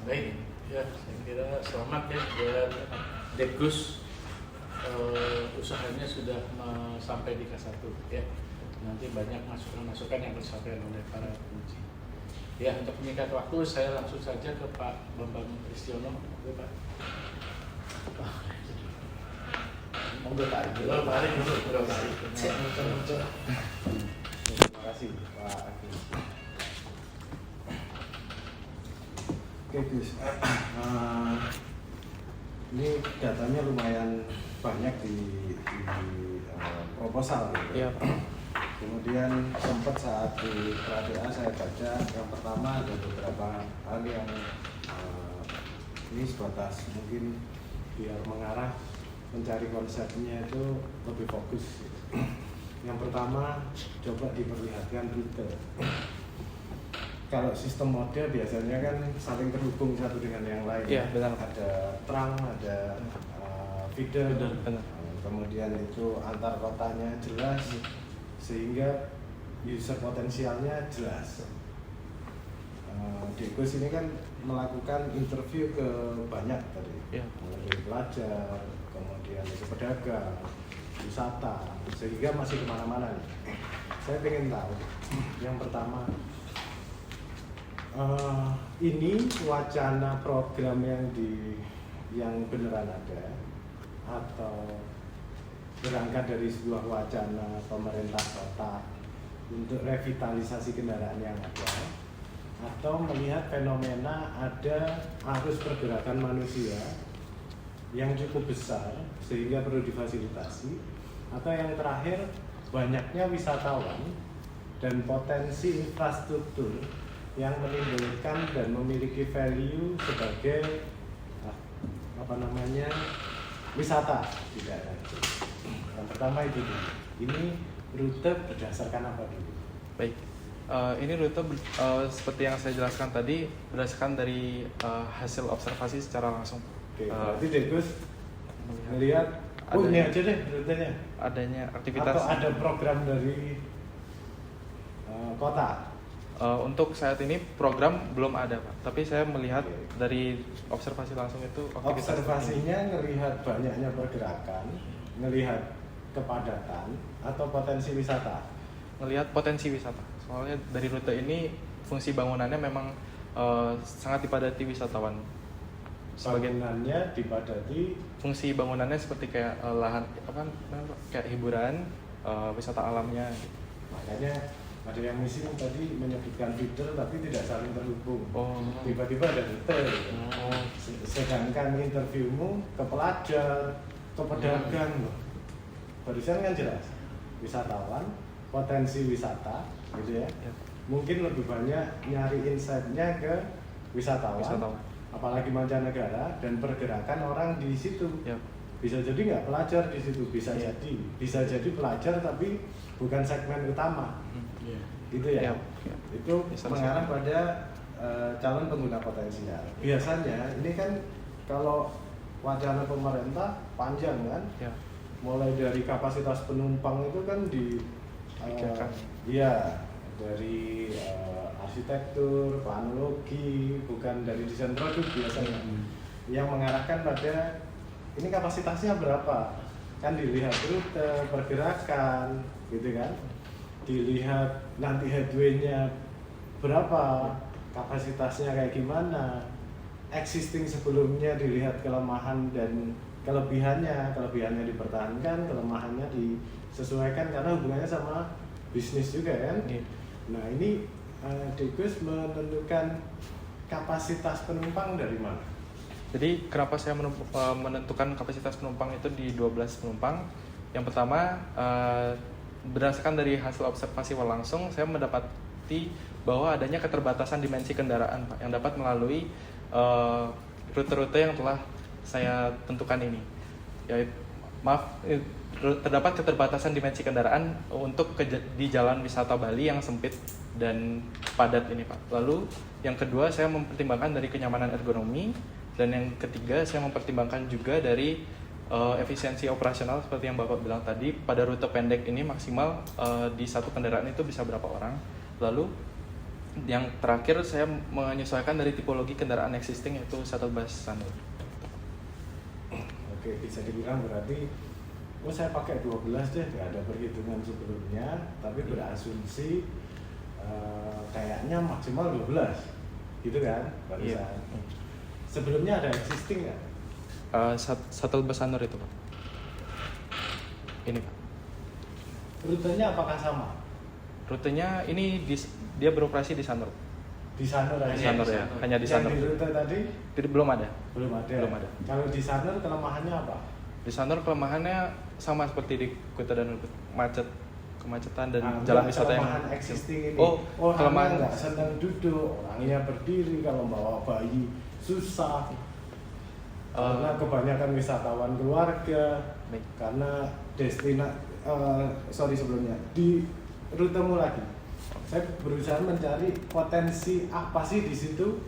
Baik, ya saya kira selamat ya buat Dekus. Usahanya sudah sampai di K1 ya. Nanti banyak masukan-masukan yang disampaikan oleh para penguji. Ya, untuk meningkat waktu saya langsung saja ke Pak Bambang Kristiono. Ya, Pak. Monggo tarik dulu. Tarik dulu. Terima kasih Pak Agus. Oke Gus, ini datanya lumayan banyak di proposal gitu. Iya, Pak. Kemudian sempat saat di PRADA saya baca yang pertama ada beberapa hal yang ini sebatas mungkin biar mengarah mencari konsepnya itu lebih fokus. Yang pertama coba diperlihatkan rute. Kalau sistem mode biasanya kan saling terhubung satu dengan yang lain. Iya, benar. Ada trunk, ada feeder, Benar. kemudian itu antar kotanya jelas, sehingga user potensialnya jelas. Dekus ini kan melakukan interview ke banyak tadi, mulai dari pelajar, kemudian itu pedagang, wisata, sehingga masih kemana-mana nih. Saya ingin tahu, yang pertama, ini wacana program yang beneran ada atau berangkat dari sebuah wacana pemerintah kota untuk revitalisasi kendaraan yang ada, atau melihat fenomena ada arus pergerakan manusia yang cukup besar sehingga perlu difasilitasi, atau yang terakhir banyaknya wisatawan dan potensi infrastruktur yang menimbulkan dan memiliki value sebagai wisata di daerah itu. Yang pertama itu dulu. Ini rute berdasarkan apa dulu? Baik, ini rute seperti yang saya jelaskan tadi berdasarkan dari hasil observasi secara langsung. Oke, berarti Dekus melihat, ini aja deh rutenya. Adanya aktivitas. Atau ada program dari kota? Untuk saat ini program belum ada, Pak. Tapi saya melihat dari observasi langsung itu aktivitas. Observasinya ngelihat banyaknya pergerakan, ngelihat kepadatan, atau potensi wisata? Ngelihat potensi wisata. Soalnya dari rute ini fungsi bangunannya memang sangat dipadati wisatawan. Bangunannya dipadati. Fungsi bangunannya seperti kayak lahan kayak hiburan, wisata alamnya. Makanya ada yang misi tadi menyebutkan feeder tapi tidak saling terhubung. Tiba-tiba ada rute. Sedangkan interviewmu ke pelajar, ke pedagang, barusan kan jelas wisatawan, potensi wisata, gitu ya. Mungkin lebih banyak nyari insight-nya ke wisatawan. Apalagi mancanegara dan pergerakan orang di situ. Bisa jadi nggak pelajar di situ, bisa jadi pelajar tapi bukan segmen utama. Gitu ya. Itu mengarah pada calon pengguna potensial. Biasanya ini kan kalau wacana pemerintah panjang kan, mulai dari kapasitas penumpang itu kan dari arsitektur, planologi, bukan dari desain produk biasanya, yang mengarahkan pada ini kapasitasnya berapa, kan dilihat rute, pergerakan, gitu kan, dilihat nanti headway-nya berapa, kapasitasnya kayak gimana, existing sebelumnya dilihat kelemahan dan kelebihannya dipertahankan, kelemahannya disesuaikan karena hubungannya sama bisnis juga kan. Nah ini Dekus menentukan kapasitas penumpang dari mana? Jadi kenapa saya menentukan kapasitas penumpang itu di 12 penumpang? Yang pertama, berdasarkan dari hasil observasi langsung, saya mendapati bahwa adanya keterbatasan dimensi kendaraan, Pak, yang dapat melalui rute-rute yang telah saya tentukan ini. Terdapat keterbatasan dimensi kendaraan untuk di jalan wisata Bali yang sempit dan padat ini, Pak. Lalu yang kedua, saya mempertimbangkan dari kenyamanan ergonomi, dan yang ketiga saya mempertimbangkan juga dari efisiensi operasional seperti yang Bapak bilang tadi. Pada rute pendek ini maksimal di satu kendaraan itu bisa berapa orang. Lalu Yang terakhir saya menyesuaikan dari tipologi kendaraan existing yaitu shuttle bus Sanur. Oke, bisa dibilang berarti saya pakai 12 deh, nggak ada perhitungan sebelumnya, tapi berasumsi kayaknya maksimal 12 gitu kan barusan. Iya. Sebelumnya ada existing nggak? Shuttle bus Sanur itu Pak. Ini Pak. Rutenya apakah sama? Rutenya ini dia beroperasi di Sanur. Di Sanur aja? Di Sanur ya, hanya di Sanur. Yang di rute tadi? Belum ada. Belum ada. Belum ada. Kalau di Sanur kelemahannya apa? Di Sanur kelemahannya sama seperti di Kuta dan Ubud, kemacetan dan Nah, jalan wisata yang kelemahan existing ini. Oh, kelemahan kelemahan nggak senang duduk, orangnya berdiri, kalau bawa bayi susah. Karena kebanyakan wisatawan keluarga, baik. karena sebelumnya di rutemu lagi. Saya berusaha mencari potensi apa sih di situ.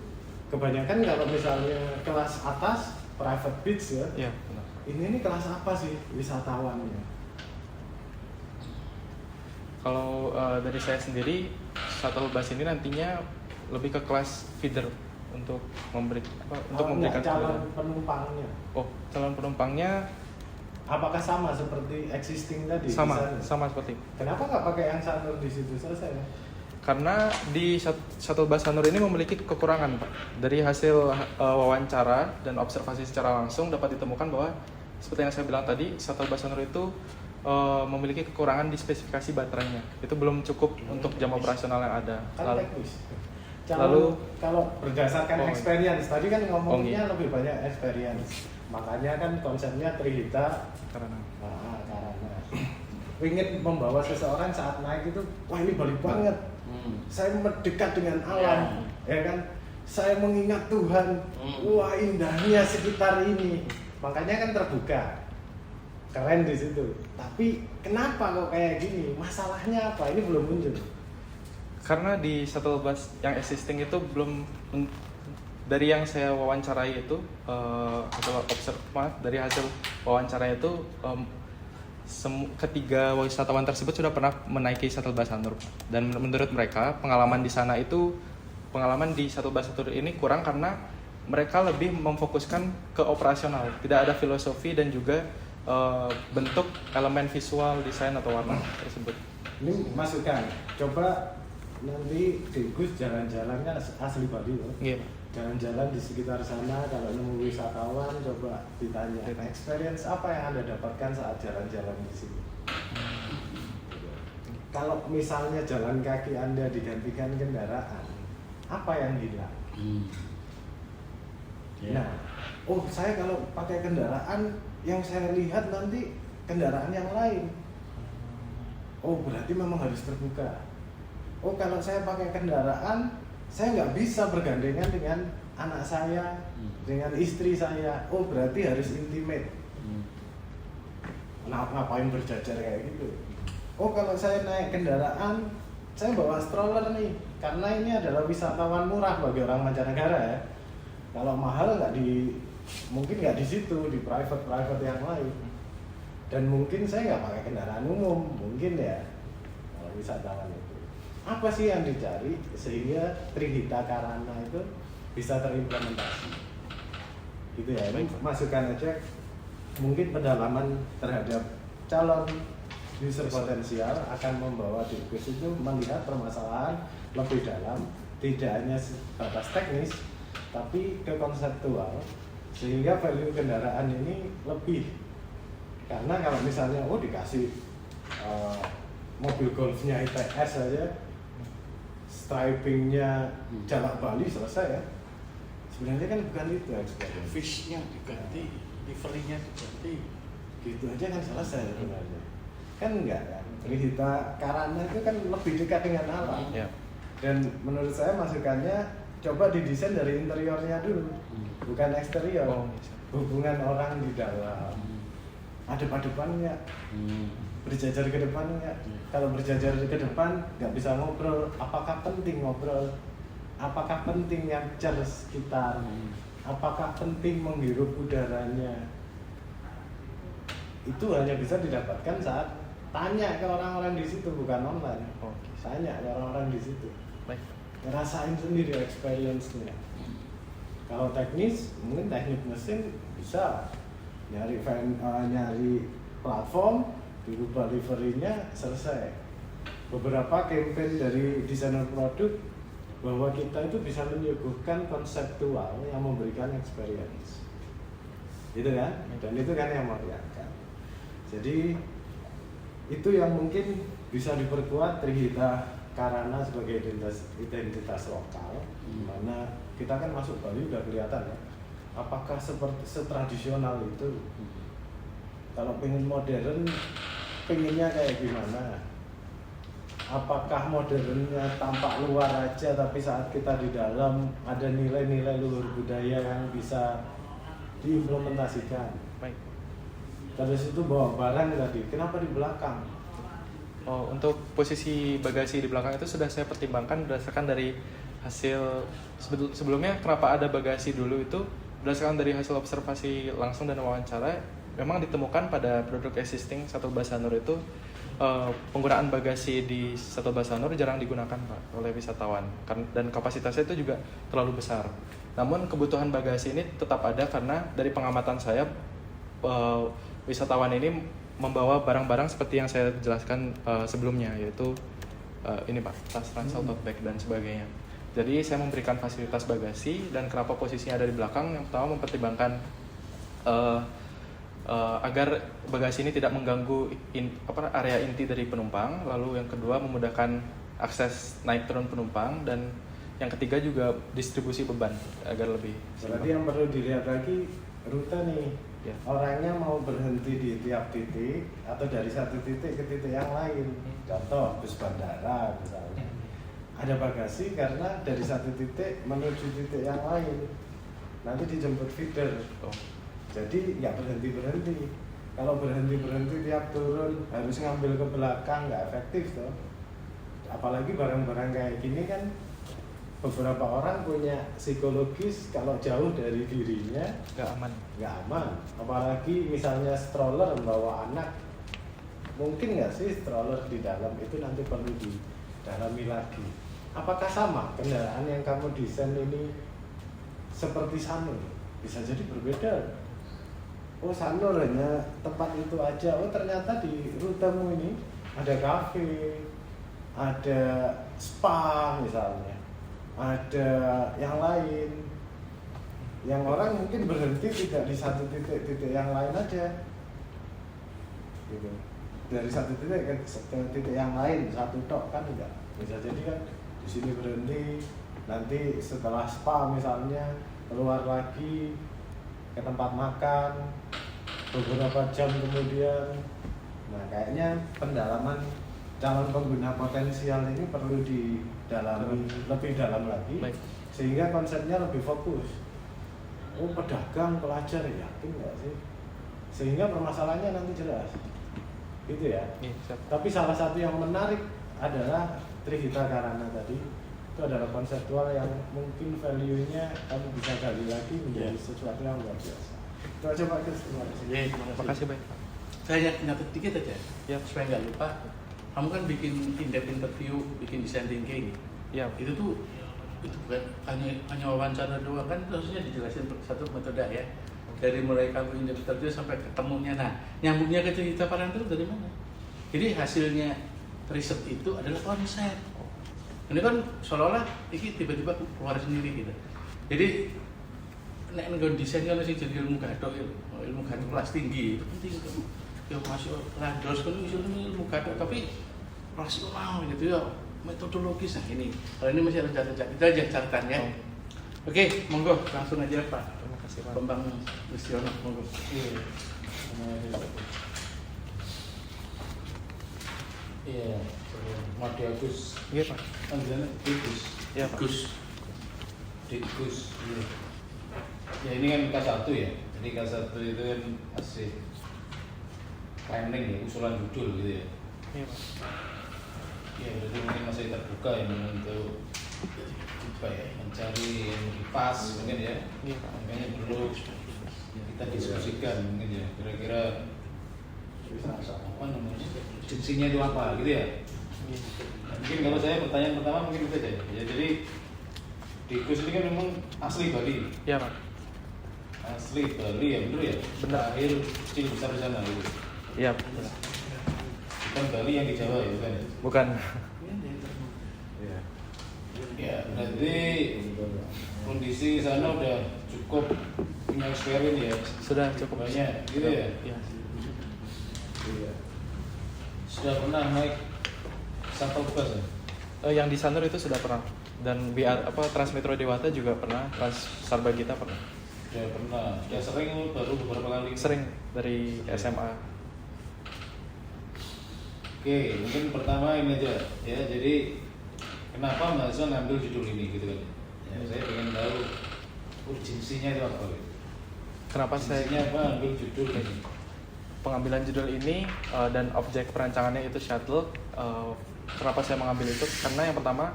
Kebanyakan kalau misalnya kelas atas private beach ya. Iya, benar. Ini kelas apa sih wisatawannya? Kalau dari saya sendiri, shuttle bus ini nantinya lebih ke kelas feeder untuk memberikan calon penumpangnya. Oh, calon penumpangnya Apakah sama seperti existing tadi? sama seperti. Kenapa nggak pakai yang Sanur di situ selesai? Karena di shuttle bus Sanur ini memiliki kekurangan, Pak. Dari hasil wawancara dan observasi secara langsung dapat ditemukan bahwa seperti yang saya bilang tadi, shuttle bus Sanur itu memiliki kekurangan di spesifikasi baterainya. Itu belum cukup untuk jam operasional yang ada. Lalu kalau berdasarkan experience, tadi kan ngomongnya lebih banyak experience. Makanya kan konsepnya Trihita Karena ingin membawa seseorang saat naik itu, wah ini balik banget. Saya mendekat dengan alam, ya kan? Saya mengingat Tuhan. Wah indahnya sekitar ini. Makanya kan terbuka, keren di situ. Tapi kenapa kok kayak gini? Masalahnya apa? Ini belum muncul. Karena di shuttle bus yang existing itu belum, dari yang saya wawancarai itu dari hasil wawancara itu ketiga wisatawan tersebut sudah pernah menaiki shuttle bus Sanur, dan menurut mereka pengalaman di shuttle bus Sanur ini kurang karena mereka lebih memfokuskan ke operasional, tidak ada filosofi dan juga bentuk elemen visual, desain atau warna tersebut. Ini masukan, coba nanti di Gus jalan-jalannya asli Bali loh. Iya. Jalan-jalan di sekitar sana, kalau nemu wisatawan coba ditanya experience apa yang Anda dapatkan saat jalan-jalan di sini. Kalau misalnya jalan kaki Anda digantikan kendaraan, apa yang hilang? Nah, saya kalau pakai kendaraan yang saya lihat nanti kendaraan yang lain. Berarti memang harus terbuka. Kalau saya pakai kendaraan, saya nggak bisa bergandengan dengan anak saya, dengan istri saya. Berarti harus intimate. Ngapain berjajar kayak gitu? Kalau saya naik kendaraan, saya bawa stroller nih, karena ini adalah wisatawan murah bagi orang mancanegara ya. Kalau mahal mungkin nggak di situ, di private yang lain. Dan mungkin saya nggak pakai kendaraan umum, mungkin ya kalau wisatawan itu. Apa sih yang dicari sehingga Trihita Karana itu bisa terimplementasi? Gitu ya, ini masukan aja. Mungkin pendalaman terhadap calon user potensial akan membawa Gus itu melihat permasalahan lebih dalam, tidak hanya sebatas teknis, tapi ke konseptual, sehingga value kendaraan ini lebih. Karena kalau misalnya dikasih mobil golfnya ITS aja, stripingnya Jalak Bali selesai ya. Sebenarnya kan bukan itu experience. Fishnya diganti, liverynya diganti, gitu aja kan selesai sebenarnya. Kan enggak kan? Trihita Karana itu kan lebih dekat dengan alam. Dan menurut saya masukannya coba didesain dari interiornya dulu, bukan eksterior. Hubungan orang di dalam, adep-adepan nggak, berjajar ke depan nggak. Kalau berjajar ke depan nggak bisa ngobrol, apakah penting ngobrol? Apakah penting capture sekitar? Apakah penting menghirup udaranya? Itu hanya bisa didapatkan saat tanya ke orang-orang di situ, bukan online. Tanya ke orang-orang di situ. Baik. ngerasain sendiri experience-nya. Kalau teknis, mungkin teknik mesin bisa nyari platform, dirubah livery-nya, selesai. Beberapa campaign dari desainer produk bahwa kita itu bisa menyuguhkan konseptual yang memberikan experience, gitu kan? Dan itu kan yang meriahkan. Jadi itu yang mungkin bisa diperkuat Trihita Karana sebagai identitas lokal, di mana kita kan masuk Bali udah kelihatan ya. Apakah seperti setradisional itu? Kalau pengen modern, pengennya kayak gimana? Apakah modernnya tampak luar aja, tapi saat kita di dalam ada nilai-nilai luhur budaya yang bisa diimplementasikan? Baik. Terus itu bawa barang tadi, kenapa di belakang? Oh, untuk posisi bagasi di belakang itu sudah saya pertimbangkan berdasarkan dari hasil sebelumnya. Kenapa ada bagasi dulu itu berdasarkan dari hasil observasi langsung dan wawancara. Memang ditemukan pada produk existing Shuttle Basanur itu penggunaan bagasi di Shuttle Basanur jarang digunakan Pak oleh wisatawan dan kapasitasnya itu juga terlalu besar. Namun kebutuhan bagasi ini tetap ada karena dari pengamatan saya wisatawan ini membawa barang-barang seperti yang saya jelaskan sebelumnya, yaitu ini Pak, tas ransel, tote bag dan sebagainya. Jadi saya memberikan fasilitas bagasi, dan kenapa posisinya ada di belakang? Yang pertama mempertimbangkan agar bagasi ini tidak mengganggu area inti dari penumpang. Lalu yang kedua memudahkan akses naik turun penumpang, dan yang ketiga juga distribusi beban agar lebih. Berarti yang perlu dilihat lagi rute nih. Ya. Orangnya mau berhenti di tiap titik atau dari satu titik ke titik yang lain. Contoh bus bandara misalnya. Ada bagasi karena dari satu titik menuju titik yang lain. Nanti dijemput feeder. Jadi nggak berhenti. Kalau berhenti tiap turun harus ngambil ke belakang, nggak efektif toh. Apalagi barang-barang kayak gini kan beberapa orang punya psikologis kalau jauh dari dirinya nggak aman. Apalagi misalnya stroller membawa anak, mungkin nggak sih stroller di dalam itu nanti perlu didalami lagi. Apakah sama kendaraan yang kamu desain ini seperti Sanur? Bisa jadi berbeda. Oh Sanur hanya tempat itu aja. Oh ternyata di rutemu ini ada kafe, ada spa misalnya, ada yang lain, yang orang mungkin berhenti tidak di satu titik yang lain aja, gitu. Dari satu titik ke titik yang lain satu tok kan enggak. Bisa jadi kan di sini berhenti, nanti setelah spa misalnya keluar lagi ke tempat makan beberapa jam kemudian. Nah kayaknya pendalaman calon pengguna potensial ini perlu didalami lebih dalam lagi. Baik. Sehingga konsepnya lebih fokus. Oh pedagang, pelajar, yakin nggak sih? Sehingga permasalahannya nanti jelas, gitu ya. Tapi salah satu yang menarik adalah Trihita Karana tadi. Itu adalah konseptual yang mungkin value-nya kamu bisa gali lagi menjadi sesuatu yang luar biasa. Itu aja Pak Gus, terima kasih. Terima kasih baik. Saya nyatet dikit aja, Ya. supaya nggak lupa. Kamu kan bikin in-depth interview, bikin design thinking. Ya. Itu bukan hanya wawancara doang kan, harusnya dijelasin satu metode ya. Dari mulai kamu in-depth interview sampai ketemunya. Nah, nyambungnya ke cerita parental dari mana? Jadi hasilnya riset itu adalah konsep. Ini kan seolah-olah ini tiba-tiba keluar sendiri gitu. Jadi nek nggon desain kan sing jadi ilmu gadok kelas tinggi itu penting itu. Ya masuk landos kan ilmu gadok tapi rasional gitu ya, metodologis. Nah ini kalau ini masih ada catatan, kita aja catatan ya. Oke, monggo langsung aja Pak. Terima kasih Pak. Bambang Pristiono, monggo. Iya, model Gus. Iya Pak. Panggilannya Gus. Iya Pak. Gus. Gus. Iya. Ya ini kan K1 ya. Jadi K1 itu kan masih planning ya, usulan judul gitu ya. Iya Pak. Ya, jadi mungkin masih terbuka ya untuk apa ya, mencari yang lebih pas mungkin ya. Iya Pak. Makanya perlu kita diskusikan mungkin ya. Kira-kira apa namanya? Urgensinya itu apa gitu ya? Nah, mungkin kalau saya pertanyaan pertama mungkin itu aja ya. Jadi di Gus ini kan memang asli Bali. Iya Pak. Asli Bali ya, bener ya? Benar. Lahir kecil besar di sana gitu. Iya benar. Bukan Bali yang di Jawa ya, bukan ya? Bukan. Ya. Ya, berarti kondisi sana udah cukup punya experience ya. Sudah cukup Banyak gitu ya. Iya. Iya. Sudah pernah naik shuttle bus ya? Yang di Sanur itu sudah pernah, dan Transmetro Dewata juga pernah, Trans Sarbagita pernah. Sudah pernah. Ya sering baru beberapa kali. Sering dari SMA. Oke, mungkin pertama ini aja ya. Jadi kenapa mahasiswa ngambil judul ini gitu kan? Ya, saya pengen tahu urgensinya itu apa gitu. Kenapa saya Urgensinya apa ambil judul ini? pengambilan judul ini dan objek perancangannya itu shuttle. Kenapa saya mengambil itu? Karena yang pertama,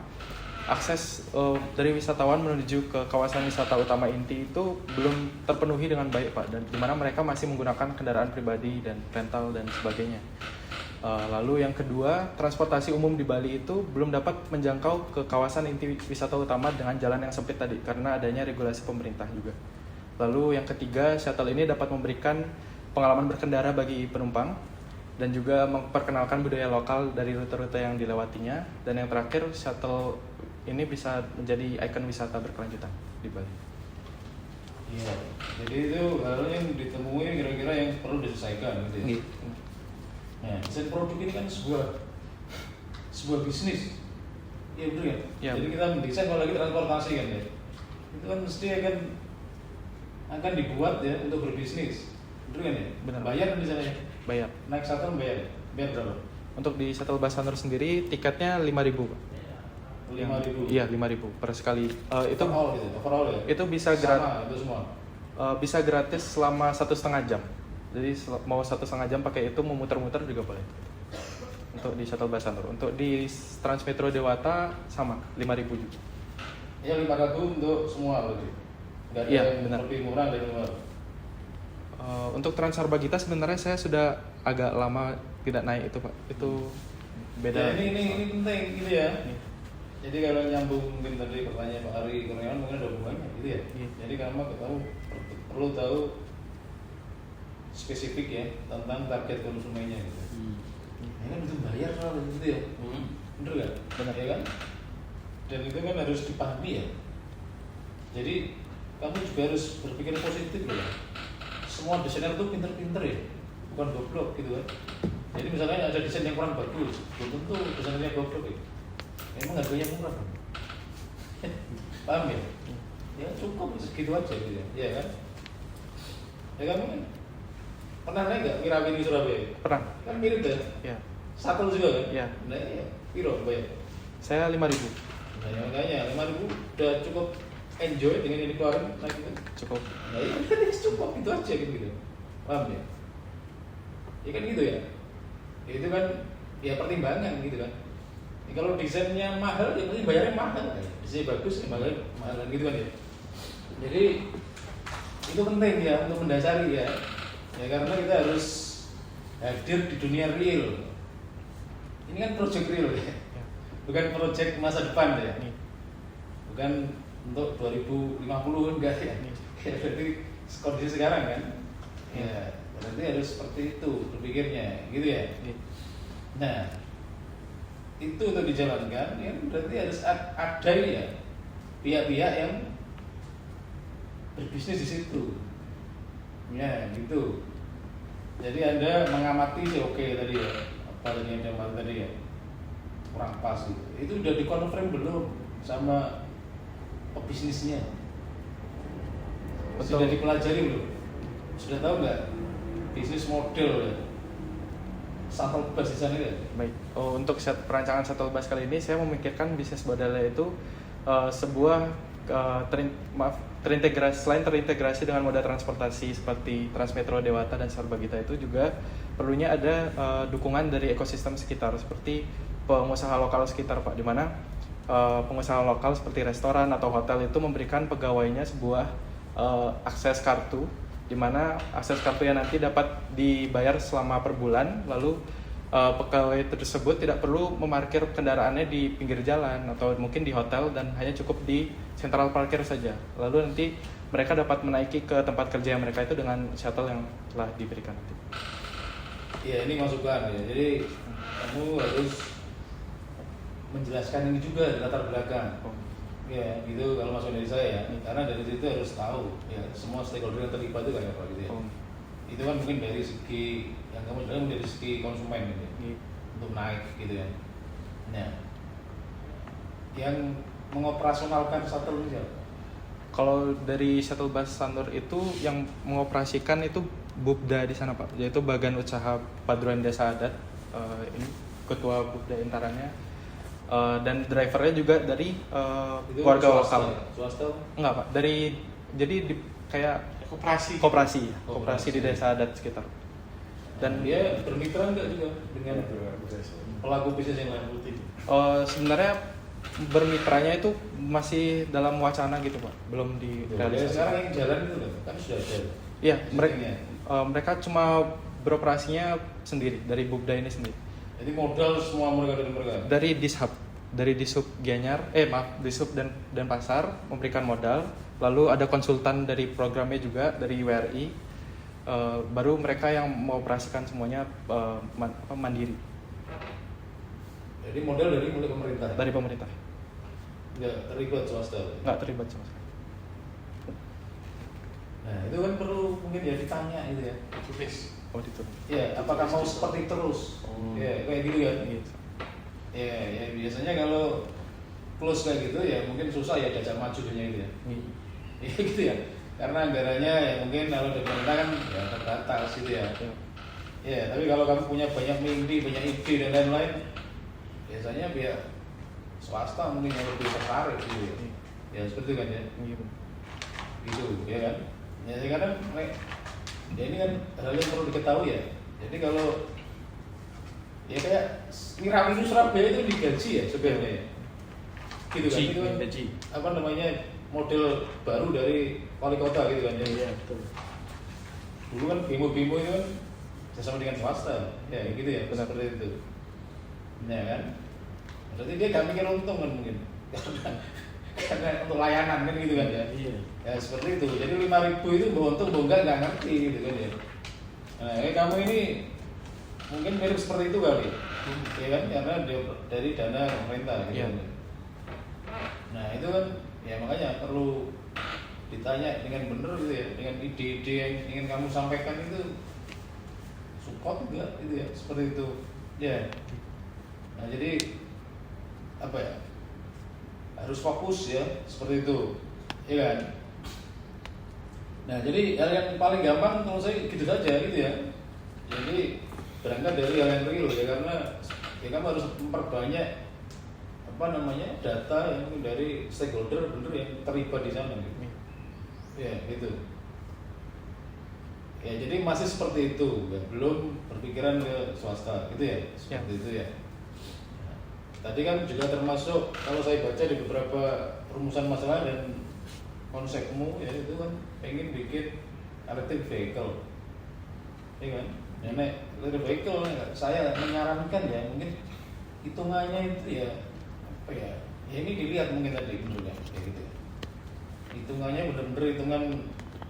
akses dari wisatawan menuju ke kawasan wisata utama inti itu belum terpenuhi dengan baik Pak, dan di mana mereka masih menggunakan kendaraan pribadi dan rental dan sebagainya. Lalu yang kedua, transportasi umum di Bali itu belum dapat menjangkau ke kawasan inti wisata utama dengan jalan yang sempit tadi karena adanya regulasi pemerintah juga. Lalu yang ketiga, shuttle ini dapat memberikan pengalaman berkendara bagi penumpang dan juga memperkenalkan budaya lokal dari rute-rute yang dilewatinya. Dan yang terakhir, shuttle ini bisa menjadi ikon wisata berkelanjutan di Bali. Iya. Jadi itu hal yang ditemui kira-kira yang perlu diselesaikan gitu ya. Nah, desain produk ini kan sebuah bisnis. Iya betul ya? Ya. Jadi kita mendesain kalau lagi transportasi kan ya. Itu kan mesti akan dibuat ya untuk berbisnis. Betul kan ya? Benar. Bayar kan di sana ya? Bayar. Naik shuttle bayar. Bayar berapa? Untuk di shuttle bus Sanur sendiri tiketnya 5.000 Pak. 5.000. Iya, 5.000 per sekali. Itu overall gitu, overall ya. itu bisa Sama itu semua. bisa gratis selama 1,5 jam. Jadi mau 1,5 jam pakai itu, mau muter-muter juga boleh. Untuk di shuttle bus Sanur. Untuk di Transmetro Dewata sama 5.000 juga. Ya 500 untuk semua berarti. Enggak ada Iya, yang benar. lebih murah dari luar. Untuk Trans Sarbagita sebenarnya saya sudah agak lama tidak naik itu Pak. Itu beda. Ya, ini penting gitu ya. Iya. Jadi kalau nyambung mungkin tadi pertanyaan Pak Ari Kurniawan mungkin ada hubungannya gitu ya. Iya. Jadi kamu perlu tahu spesifik ya tentang target konsumennya gitu. Ya kan itu bayar soal gitu ya. Bener nggak? Benar. Ya kan? Dan itu kan harus dipahami ya. Jadi kamu juga harus berpikir positif ya. Semua desainer tuh pinter-pinter ya, bukan goblok gitu kan. Jadi misalnya ada desain yang kurang bagus, belum tentu desainernya goblok ya. Emang harganya murah kan? Paham ya? Ya cukup segitu aja gitu ya, ya kan? Ya kamu kan pernah naik nggak Mirawi di Surabaya? Pernah. Kan mirip ya? Ya. Shuttle juga kan? Iya. Nah iya, piro bayar? Saya 5.000 Nah ya makanya 5.000 udah cukup enjoy dengan yang dikeluarin naik itu. cukup. Nah iya kan cukup itu aja gitu. Paham ya? Ya kan gitu ya? Ya, itu kan ya pertimbangan gitu kan. Ya, kalau desainnya mahal ya pasti bayarnya mahal. Desainnya bagus ya mahal gitu kan ya. Jadi itu penting ya untuk mendasari ya. Ya karena kita harus hadir di dunia real. Ini kan project real ya. Bukan project masa depan ya. Bukan untuk 2050 enggak ya. Ya berarti kondisi sekarang kan. Ya, berarti harus seperti itu berpikirnya, gitu ya. Nah, itu untuk dijalankan, ya berarti harus ada ya pihak-pihak yang berbisnis di situ. Ya, gitu. Jadi Anda mengamati sih oke tadi ya, apa tadi yang dia tadi ya, kurang pas gitu. Itu udah dikonfirm belum sama pebisnisnya? Betul. Sudah dipelajari belum? Sudah tahu nggak bisnis model ya? Shuttle bus di sana ya? Baik. Untuk perancangan shuttle bus kali ini saya memikirkan bisnis modelnya itu sebuah terintegrasi, selain terintegrasi dengan moda transportasi seperti Transmetro Dewata dan Sarbagita, itu juga perlunya ada dukungan dari ekosistem sekitar seperti pengusaha lokal sekitar Pak, di mana pengusaha lokal seperti restoran atau hotel itu memberikan pegawainya sebuah akses kartu, di mana akses kartu yang nanti dapat dibayar selama per bulan, lalu pegawai tersebut tidak perlu memarkir kendaraannya di pinggir jalan atau mungkin di hotel dan hanya cukup di sentral parkir saja. Lalu nanti mereka dapat menaiki ke tempat kerja mereka itu dengan shuttle yang telah diberikan nanti. Iya, ini masukan ya. Jadi kamu harus menjelaskan ini juga di latar belakang. Ya, gitu kalau masuk dari saya ya. Karena dari situ harus tahu ya semua stakeholder yang terlibat itu kayak apa gitu ya. Itu kan mungkin dari segi yang kamu jelaskan dari segi konsumen gitu ya. Untuk naik gitu ya. Nah, yang mengoperasionalkan shuttle ini siapa? Kalau dari shuttle bus Sanur itu yang mengoperasikan itu Bupda di sana Pak, yaitu Bagan Usaha Paduan Desa Adat. Ini ketua Bupda intaranya. Dan drivernya juga dari warga lokal. Swasta? Enggak Pak, jadi kayak koperasi di desa adat sekitar. Dan dia bermitra enggak juga dengan pelaku bisnis yang lain? Sebenarnya bermitranya itu masih dalam wacana gitu Pak, belum direalisasi. Sekarang yang jalan itu kan sudah ada. Iya, mereka cuma beroperasinya sendiri dari Bupda ini sendiri. Jadi modal semua mereka dari mereka. Dari Dishub Gianyar, Dishub dan Pasar memberikan modal, lalu ada konsultan dari programnya juga dari WRI, baru mereka yang mengoperasikan semuanya mandiri. Jadi modal dari pemerintah. Dari pemerintah. Nggak terlibat swasta. Nggak terlibat sama sekali. Nah itu kan perlu mungkin ya ditanya itu ya. Oh itu. Ya, apakah mau seperti terus? Ya kayak gitu kan. Gitu. Ya biasanya kalau close kayak gitu ya mungkin susah ya diajak maju dunia gitu ya. Ya gitu ya. Karena anggarannya ya mungkin kalau dari pemerintah kan ya terbatas gitu ya. Ya tapi kalau kamu punya banyak mimpi, banyak ide dan lain-lain, biasanya pihak swasta mungkin yang lebih tertarik gitu ya. Ya seperti itu kan ya. Gitu ya kan. Ya karena ya ini kan hal yang perlu diketahui ya. Jadi kalau ya kayak Mirawi Surabaya itu digaji ya sebenarnya ya. Gitu kan, itu kan apa namanya model baru dari wali kota gitu kan ya. Iya betul. Dulu kan bimo-bimo itu kan bersama dengan swasta ya gitu ya, Benar. seperti itu. Ya kan. Berarti dia gak mikir untung kan mungkin. Karena untuk layanan kan gitu kan ya. Iya. Ya seperti itu. Jadi 5.000 itu untung enggak ngerti gitu kan ya. Nah, kamu ini mungkin mirip seperti itu kali. Ya kan karena dari dana pemerintah gitu. Iya. Kan. Nah, itu kan ya makanya perlu ditanya dengan benar gitu ya, dengan ide-ide yang ingin kamu sampaikan itu support enggak gitu ya, seperti itu. Ya. Nah, jadi apa ya? Harus fokus ya, seperti itu. Iya kan? Nah, jadi hal yang paling gampang menurut saya gitu saja gitu ya. Jadi berangkat dari hal yang real ya, karena ya kamu harus memperbanyak apa namanya data yang dari stakeholder bener yang terlibat di sana gitu. Ya gitu. Ya jadi masih seperti itu, ya, belum berpikiran ke swasta gitu ya, seperti itu ya. Nah, tadi kan juga termasuk kalau saya baca di beberapa rumusan masalah dan konsepmu ya itu kan pengen bikin electric vehicle, ya kan? Nenek electric vehicle saya menyarankan ya mungkin hitungannya itu ya apa ya? Ya ini dilihat mungkin tadi bentuknya kayak gitu. Ya. Hitungannya benar-benar hitungan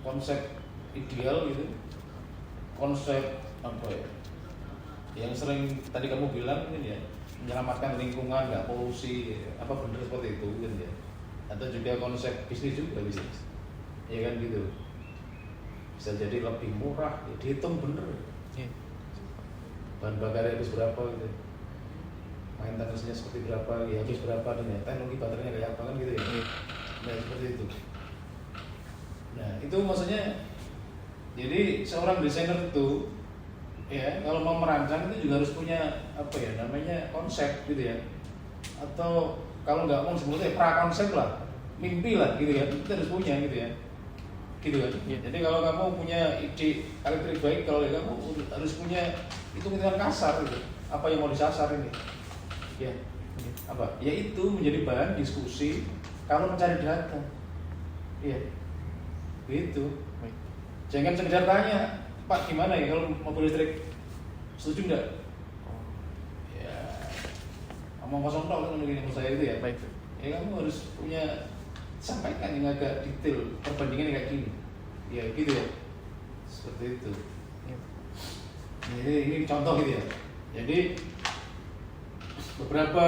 konsep ideal gitu, konsep apa ya? Yang sering tadi kamu bilang mungkin ya menyelamatkan lingkungan, nggak polusi, ya. Apa benar seperti itu gitu ya? Atau juga konsep bisnis juga bisnis, ya kan gitu. Bisa jadi lebih murah, ya dihitung bener. Bahan bakarnya habis berapa gitu, maintenance-nya seperti berapa, ya habis berapa dan ya teknologi baterainya kayak apa kan gitu ya. Nah seperti itu. Nah itu maksudnya, jadi seorang desainer itu ya kalau mau merancang itu juga harus punya apa ya namanya konsep gitu ya, atau kalau nggak mau sebutnya prakonsep lah, mimpi lah gitu ya, kita harus punya gitu ya, gitu kan. Ya. Jadi kalau kamu punya ide electric vehicle ya kamu harus punya hitung-hitungan kasar gitu, apa yang mau disasar ini, ya apa, ya itu menjadi bahan diskusi kalau mencari data, iya, gitu. Jangan sekedar tanya, Pak gimana ya kalau mobil listrik, setuju nggak? ngomong kosong tok menurut saya itu ya. Baik. Ya kamu harus punya sampaikan yang agak detail perbandingan kayak gini. Ya gitu ya. Seperti itu. Ya. Nah, ini contoh gitu ya. Jadi beberapa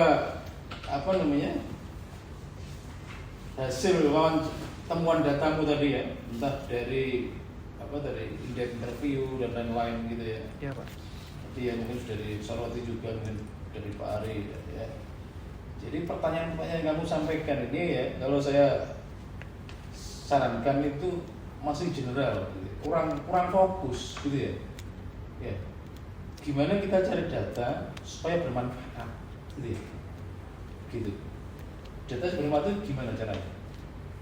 hasil temuan datamu tadi ya, entah dari indeks interview dan lain-lain gitu ya. Iya Pak. Nanti ya mungkin dari Soroti juga, mungkin dari Pak Ari ya. Jadi pertanyaan-pertanyaan yang kamu sampaikan ini ya, kalau saya sarankan itu masih general, gitu. kurang fokus gitu ya. Ya. Gimana kita cari data supaya bermanfaat, gitu ya. Gitu. Data bermanfaat itu gimana caranya?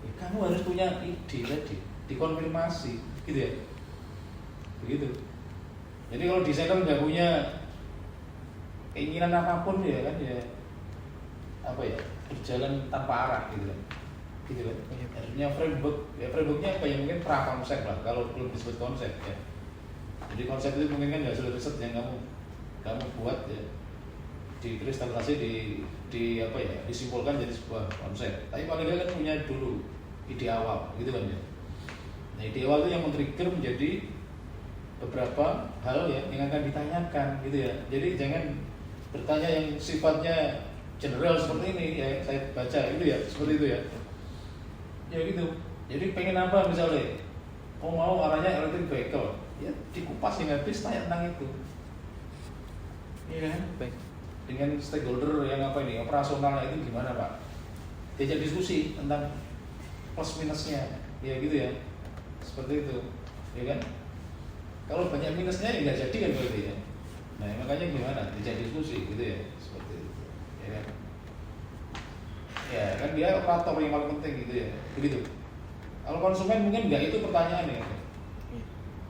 Ya, kamu harus punya ide tadi, dikonfirmasi, gitu ya. Begitu. Jadi kalau desainer nggak punya keinginan apapun ya kan ya berjalan tanpa arah gitu kan. Gitu kan. Artinya frameworknya apa ya, mungkin pra-konsep lah kalau belum disebut konsep ya. Jadi konsep itu mungkin kan hasil riset yang kamu buat ya, dikristalisasi disimpulkan jadi sebuah konsep. Tapi paling tidak kan punya dulu ide awal gitu kan ya. Nah ide awal itu yang men-trigger menjadi beberapa hal ya yang akan ditanyakan gitu ya. Jadi jangan bertanya yang sifatnya general seperti ini ya, saya baca itu ya, seperti itu ya. Ya gitu. Jadi pengen apa misalnya? Mau arahnya electric vehicle, ya dikupas hingga habis tanya tentang itu. Iya kan? Baik. Dengan stakeholder yang operasionalnya itu gimana Pak? Diajak diskusi tentang plus minusnya, ya gitu ya. Seperti itu, ya kan? Kalau banyak minusnya ya nggak jadi kan berarti ya. Nah makanya gimana? Diajak diskusi gitu ya, seperti itu, ya kan? Ya kan dia operator yang paling penting gitu ya, begitu. Kalau konsumen mungkin nggak itu pertanyaannya,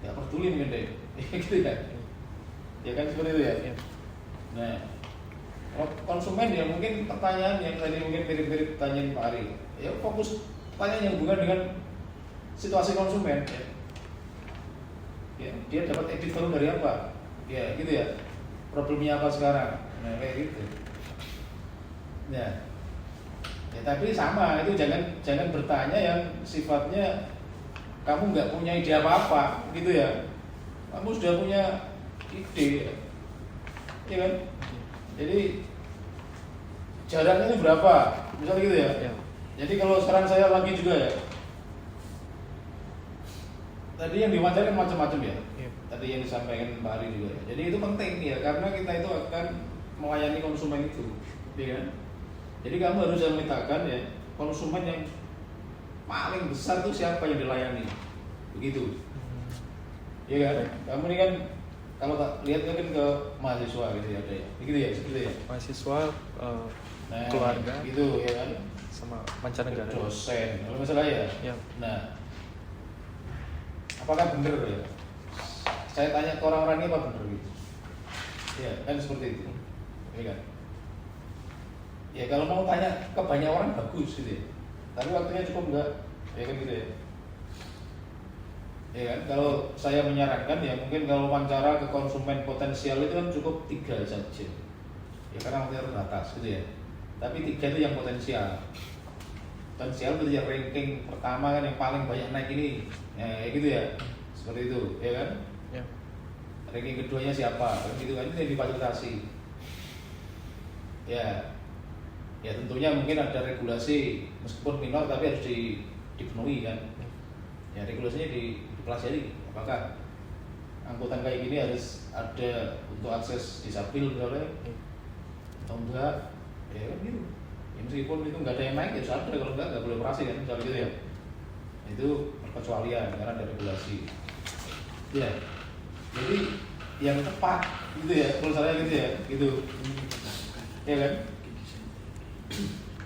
nggak peduli mungkin deh, gitu kan? Ya kan seperti itu ya. Nah, kalau konsumen ya mungkin pertanyaan yang tadi mungkin mirip-mirip pertanyaan Pak Ari, ya fokus pertanyaan yang hubungan dengan situasi konsumen. Ya, dia dapat edit baru dari apa? Ya gitu ya. Problemnya apa sekarang? Nah kayak gitu. Ya tapi sama itu jangan bertanya yang sifatnya kamu nggak punya ide apa-apa gitu ya. Kamu sudah punya ide, ya kan? Jadi jaraknya itu berapa? Misalnya gitu ya. Jadi kalau saran saya lagi juga ya. Tadi yang diwawancara kan macam-macam ya. Tadi yang disampaikan Pak Ari juga ya. Jadi itu penting ya karena kita itu akan melayani konsumen itu, ya kan? Jadi kamu harus memetakan ya konsumen yang paling besar itu siapa yang dilayani, begitu. Ya kan? Kamu ini kan kalau lihat kan ke mahasiswa gitu ya, ada ya, begitu ya, seperti ya. Mahasiswa, keluarga, gitu ya kan, sama mancanegara. Dosen, kalau misalnya ya. Ya. Nah, apakah benar ya? Saya tanya ke orang-orang ini apa benar gitu? Ya kan seperti itu, ya kan? Ya kalau mau tanya ke banyak orang bagus gitu ya. Tapi waktunya cukup enggak? Ya kan gitu ya. Ya kan, kalau saya menyarankan ya mungkin kalau wawancara ke konsumen potensial itu kan cukup 3 saja. Ya karena waktunya terbatas gitu ya. Tapi 3 itu yang potensial. Potensial itu yang ranking pertama kan yang paling banyak naik ini. Ya gitu ya. Seperti itu, ya kan? Ya. Ranking keduanya siapa? Kan gitu kan, itu yang difasilitasi. Ya tentunya mungkin ada regulasi meskipun minor tapi harus dipenuhi kan. Ya regulasinya dipelajari apakah angkutan kayak gini harus ada untuk akses disabil misalnya atau enggak, ya kan gitu. Ya, meskipun itu nggak ada yang naik ya harus ada, kalau nggak boleh operasi kan misalnya gitu ya. Itu perkecualian karena ada regulasi. Ya, jadi yang tepat gitu ya, kalau saya gitu ya, gitu. Ya kan?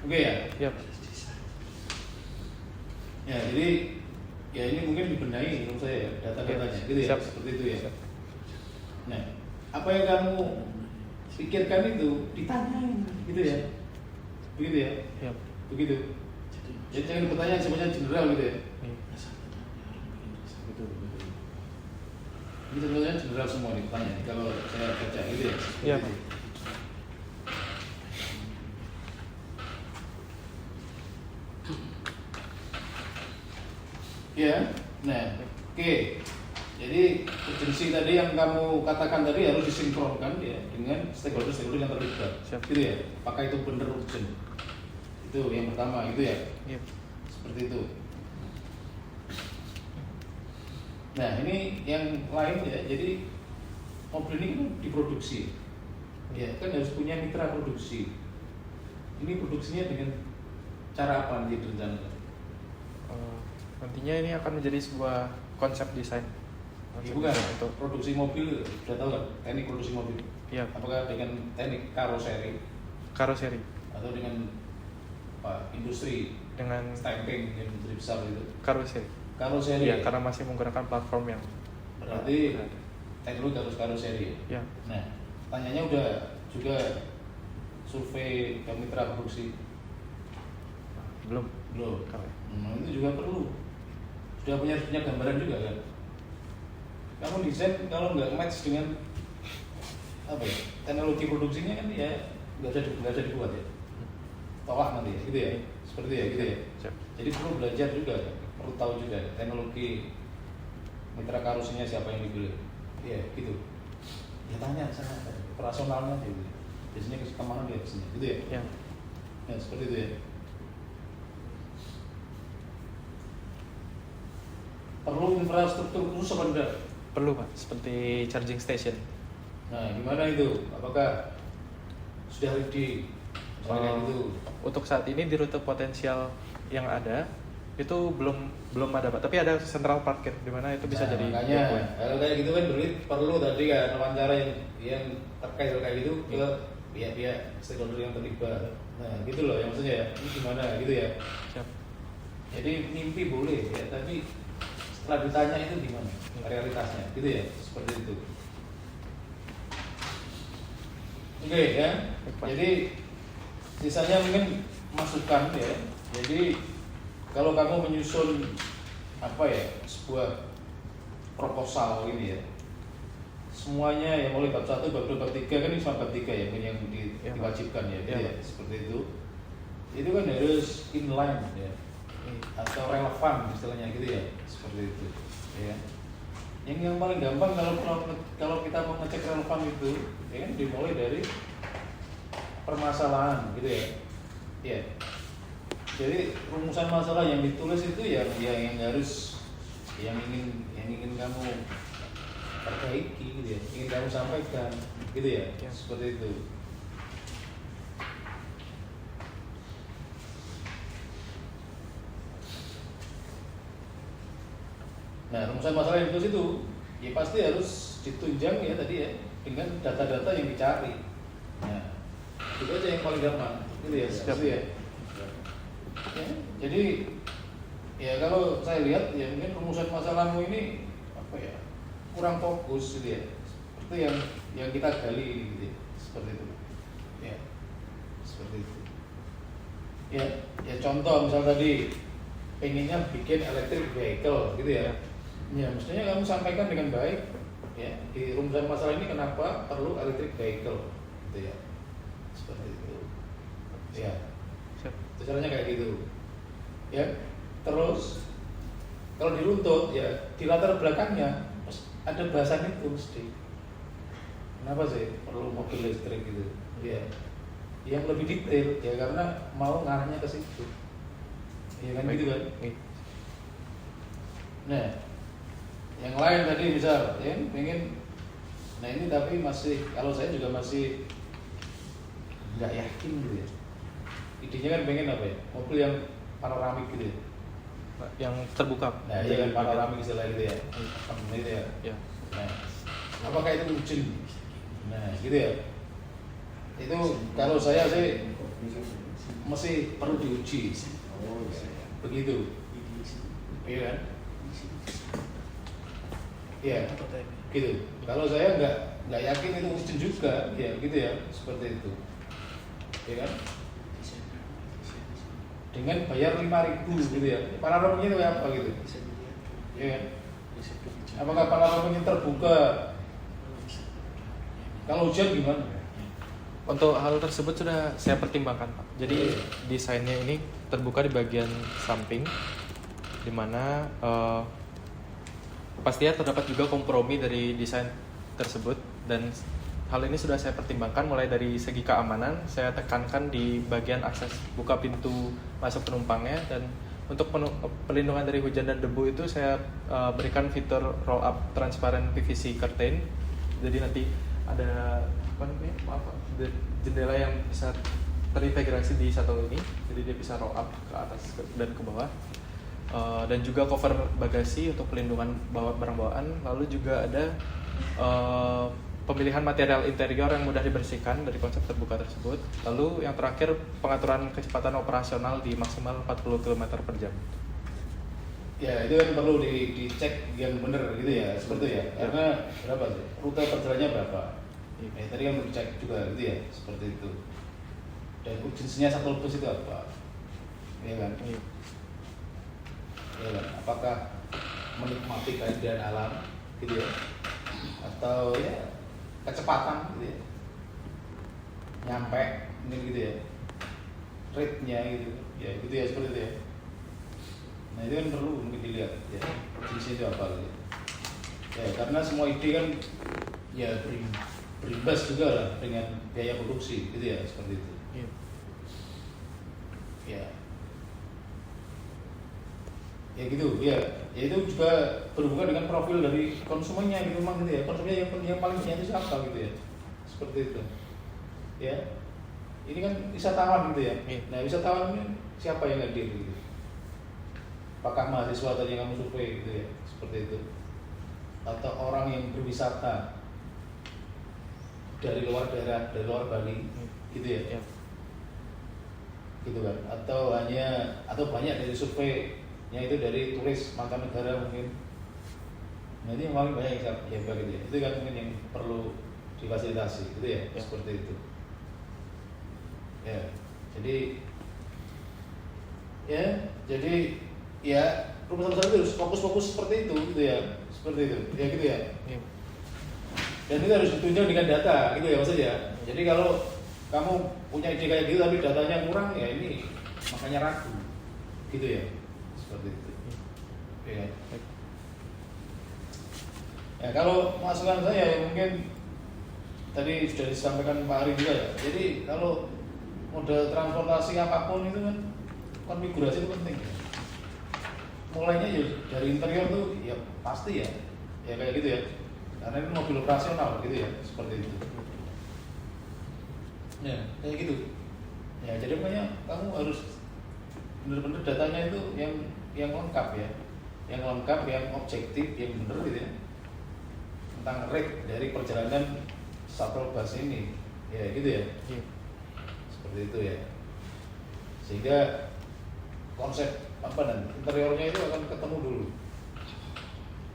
Oke ya? Ya. Ya, jadi ya ini mungkin dibenahi menurut saya ya, data-datanya gitu ya, seperti itu ya. Nah, apa yang kamu pikirkan itu ditanyain gitu ya. Begitu ya? Ya. Begitu. Jadi jangan bertanya semuanya general gitu ya. Ini sebenarnya general semua ditanya kalau saya baca gitu ya. Iya, Pak. Ya, nah, oke. Jadi urgensi tadi yang kamu katakan tadi harus disinkronkan ya dengan stakeholder yang terlibat. Siap. Gitu ya. Apakah itu benar urgent? Itu yang pertama, itu ya. Iya. Seperti itu. Nah, ini yang lain ya. Jadi mobil ini kan diproduksi. Ya, kan harus punya mitra produksi. Ini produksinya dengan cara apa nanti direncanakan? Nantinya ini akan menjadi sebuah konsep desain. Ya, bukan untuk produksi mobil, sudah tahu kan teknik produksi mobil? Iya. Apakah dengan teknik karoseri atau dengan industri dengan stamping industri besar itu? karoseri. Karoseri. Iya, karena masih menggunakan platform yang berarti teknologi harus karoseri. Ya. Nah, tanyanya udah juga survei ke mitra produksi? Belum. Itu juga perlu. Sudah punya gambaran juga kan? Kamu desain kalau nggak match dengan apa ya, teknologi produksinya kan ya nggak ada dibuat ya. Tolak nanti ya, gitu ya. Seperti ya, gitu ya. Siap. Jadi perlu belajar juga, perlu tahu juga teknologi mitra karosinya siapa yang dipilih. Iya, gitu. Ya tanya sana operasionalnya gitu. Biasanya kemana dia kesini, gitu ya. Ya. Ya seperti itu ya. Perlu infrastruktur khusus apa enggak? Perlu Pak, seperti charging station. Nah, gimana itu? Apakah sudah ready? Misalnya itu. Untuk saat ini di rute potensial yang ada itu belum ada Pak, tapi ada central parkir di mana itu bisa jadi makanya gateway. kalau kayak gitu kan perlu tadi kan wawancara yang terkait kayak gitu ke pihak-pihak stakeholder yang terlibat. Nah, gitu loh yang maksudnya ya. Ini gimana gitu ya. Siap. Jadi mimpi boleh ya, tapi setelah ditanya itu gimana realitasnya, gitu ya, seperti itu. Oke ya. Jadi sisanya mungkin masukan ya. Jadi kalau kamu menyusun apa ya sebuah proposal ini ya, semuanya yang mulai bab 1, bab 2, bab 3 kan ini cuma bab 3 ya yang diwajibkan ya, gitu ya, seperti itu. Itu kan harus inline ya, atau relevan istilahnya gitu ya, seperti itu ya. Yang paling gampang kalau kita mau ngecek relevan itu ya kan dimulai dari permasalahan gitu ya. Ya. Jadi rumusan masalah yang ditulis itu yang harus yang ingin kamu perbaiki gitu ya, ingin kamu sampaikan gitu ya, seperti itu. Nah, rumusan masalah yang ditulis itu ya pasti harus ditunjang ya tadi ya dengan data-data yang dicari. Nah, itu aja yang paling gampang gitu ya. Siap. Ya. Ya, jadi ya kalau saya lihat ya mungkin rumusan masalahmu ini apa ya kurang fokus gitu ya, seperti yang kita gali gitu ya, seperti itu ya, seperti itu ya. Ya contoh misal tadi pengennya bikin electric vehicle gitu ya, ya mestinya kamu sampaikan dengan baik ya di rumusan masalah ini kenapa perlu electric vehicle gitu ya, seperti itu ya. Itu caranya kayak gitu ya. Terus kalau diruntut ya di latar belakangnya ada bahasan itu mesti kenapa sih perlu mobil listrik gitu ya, yang lebih detail ya karena mau ngarahnya ke situ ya kan. Baik. Gitu kan. Nah yang lain tadi misal ya pengen, nah ini tapi masih kalau saya juga masih nggak yakin gitu ya. Idenya kan pengen apa ya? Mobil yang panoramik gitu ya. Yang terbuka. Nah, iya kan panoramik istilah gitu ya. Gitu ya. Ya. Nah, apakah itu urgent? Nah, gitu ya. Itu kalau saya sih masih perlu diuji. Begitu. Iya kan? Iya. Gitu. Kalau saya nggak yakin itu urgent juga, ya gitu ya, seperti itu. Iya kan? Dengan bayar 5.000 gitu ya. Panoramiknya itu apa gitu? Ya. Apakah panoramiknya terbuka? Kalau hujan gimana? Untuk hal tersebut sudah saya pertimbangkan Pak. Jadi desainnya ini terbuka di bagian samping di mana pastinya terdapat juga kompromi dari desain tersebut, dan hal ini sudah saya pertimbangkan mulai dari segi keamanan. Saya tekankan di bagian akses buka pintu masuk penumpangnya, dan untuk pelindungan dari hujan dan debu itu saya berikan fitur roll up transparent PVC curtain. Jadi nanti ada jendela yang bisa terintegrasi di shuttle ini, jadi dia bisa roll up ke atas dan ke bawah. Dan juga cover bagasi untuk pelindungan barang bawaan. Lalu juga ada pemilihan material interior yang mudah dibersihkan dari konsep terbuka tersebut. Lalu yang terakhir, pengaturan kecepatan operasional di maksimal 40 km per jam. Ya, itu kan perlu dicek yang benar gitu ya, seperti itu ya. Karena berapa sih? Rute perjalanannya berapa? Tadi kan perlu dicek juga gitu ya, seperti itu. Dan urgensinya satu bus itu apa? Iya kan? Ya kan? Apakah menikmati keindahan alam gitu ya, atau ya kecepatan gitu ya, nyampe mungkin gitu ya, rate-nya gitu ya, gitu ya, seperti itu ya. Nah itu kan perlu mungkin dilihat ya, urgensi itu apa gitu ya, karena semua ide kan ya berimbas juga lah dengan biaya produksi gitu ya, seperti itu ya. Ya gitu ya, ya itu juga berhubungan dengan profil dari konsumennya gitu memang gitu ya, konsumennya yang paling banyak itu siapa gitu ya, seperti itu ya. Ini kan wisatawan gitu ya. Nah wisatawan ini siapa yang hadir gitu, apakah mahasiswa tadi yang kamu survei gitu ya, seperti itu, atau orang yang berwisata dari luar daerah, dari luar Bali gitu ya, gitu kan, atau banyak dari survei yang itu dari turis mancanegara mungkin. Nah ini yang paling banyak yang begitu ya. Itu kan mungkin yang perlu difasilitasi gitu ya, seperti itu ya. Jadi ya perusahaan itu harus fokus seperti itu gitu ya, seperti itu ya, gitu ya. Dan itu harus ditunjang dengan data gitu ya maksudnya. Jadi kalau kamu punya ide kayak gitu tapi datanya kurang, ya ini makanya ragu gitu ya, seperti itu ya. Ya kalau masukan saya ya mungkin tadi sudah disampaikan Pak Ari juga ya. Jadi kalau model transportasi apapun itu kan konfigurasi itu penting ya. Mulainya ya dari interior tuh ya pasti ya kayak gitu ya, karena ini mobil operasional gitu ya, seperti itu ya, kayak gitu ya. Jadi makanya kamu harus benar-benar datanya itu yang lengkap ya, yang lengkap, yang objektif, yang benar gitu ya, tentang rate dari perjalanan shuttle bus ini ya, gitu ya, seperti itu ya. Sehingga konsep interiornya itu akan ketemu dulu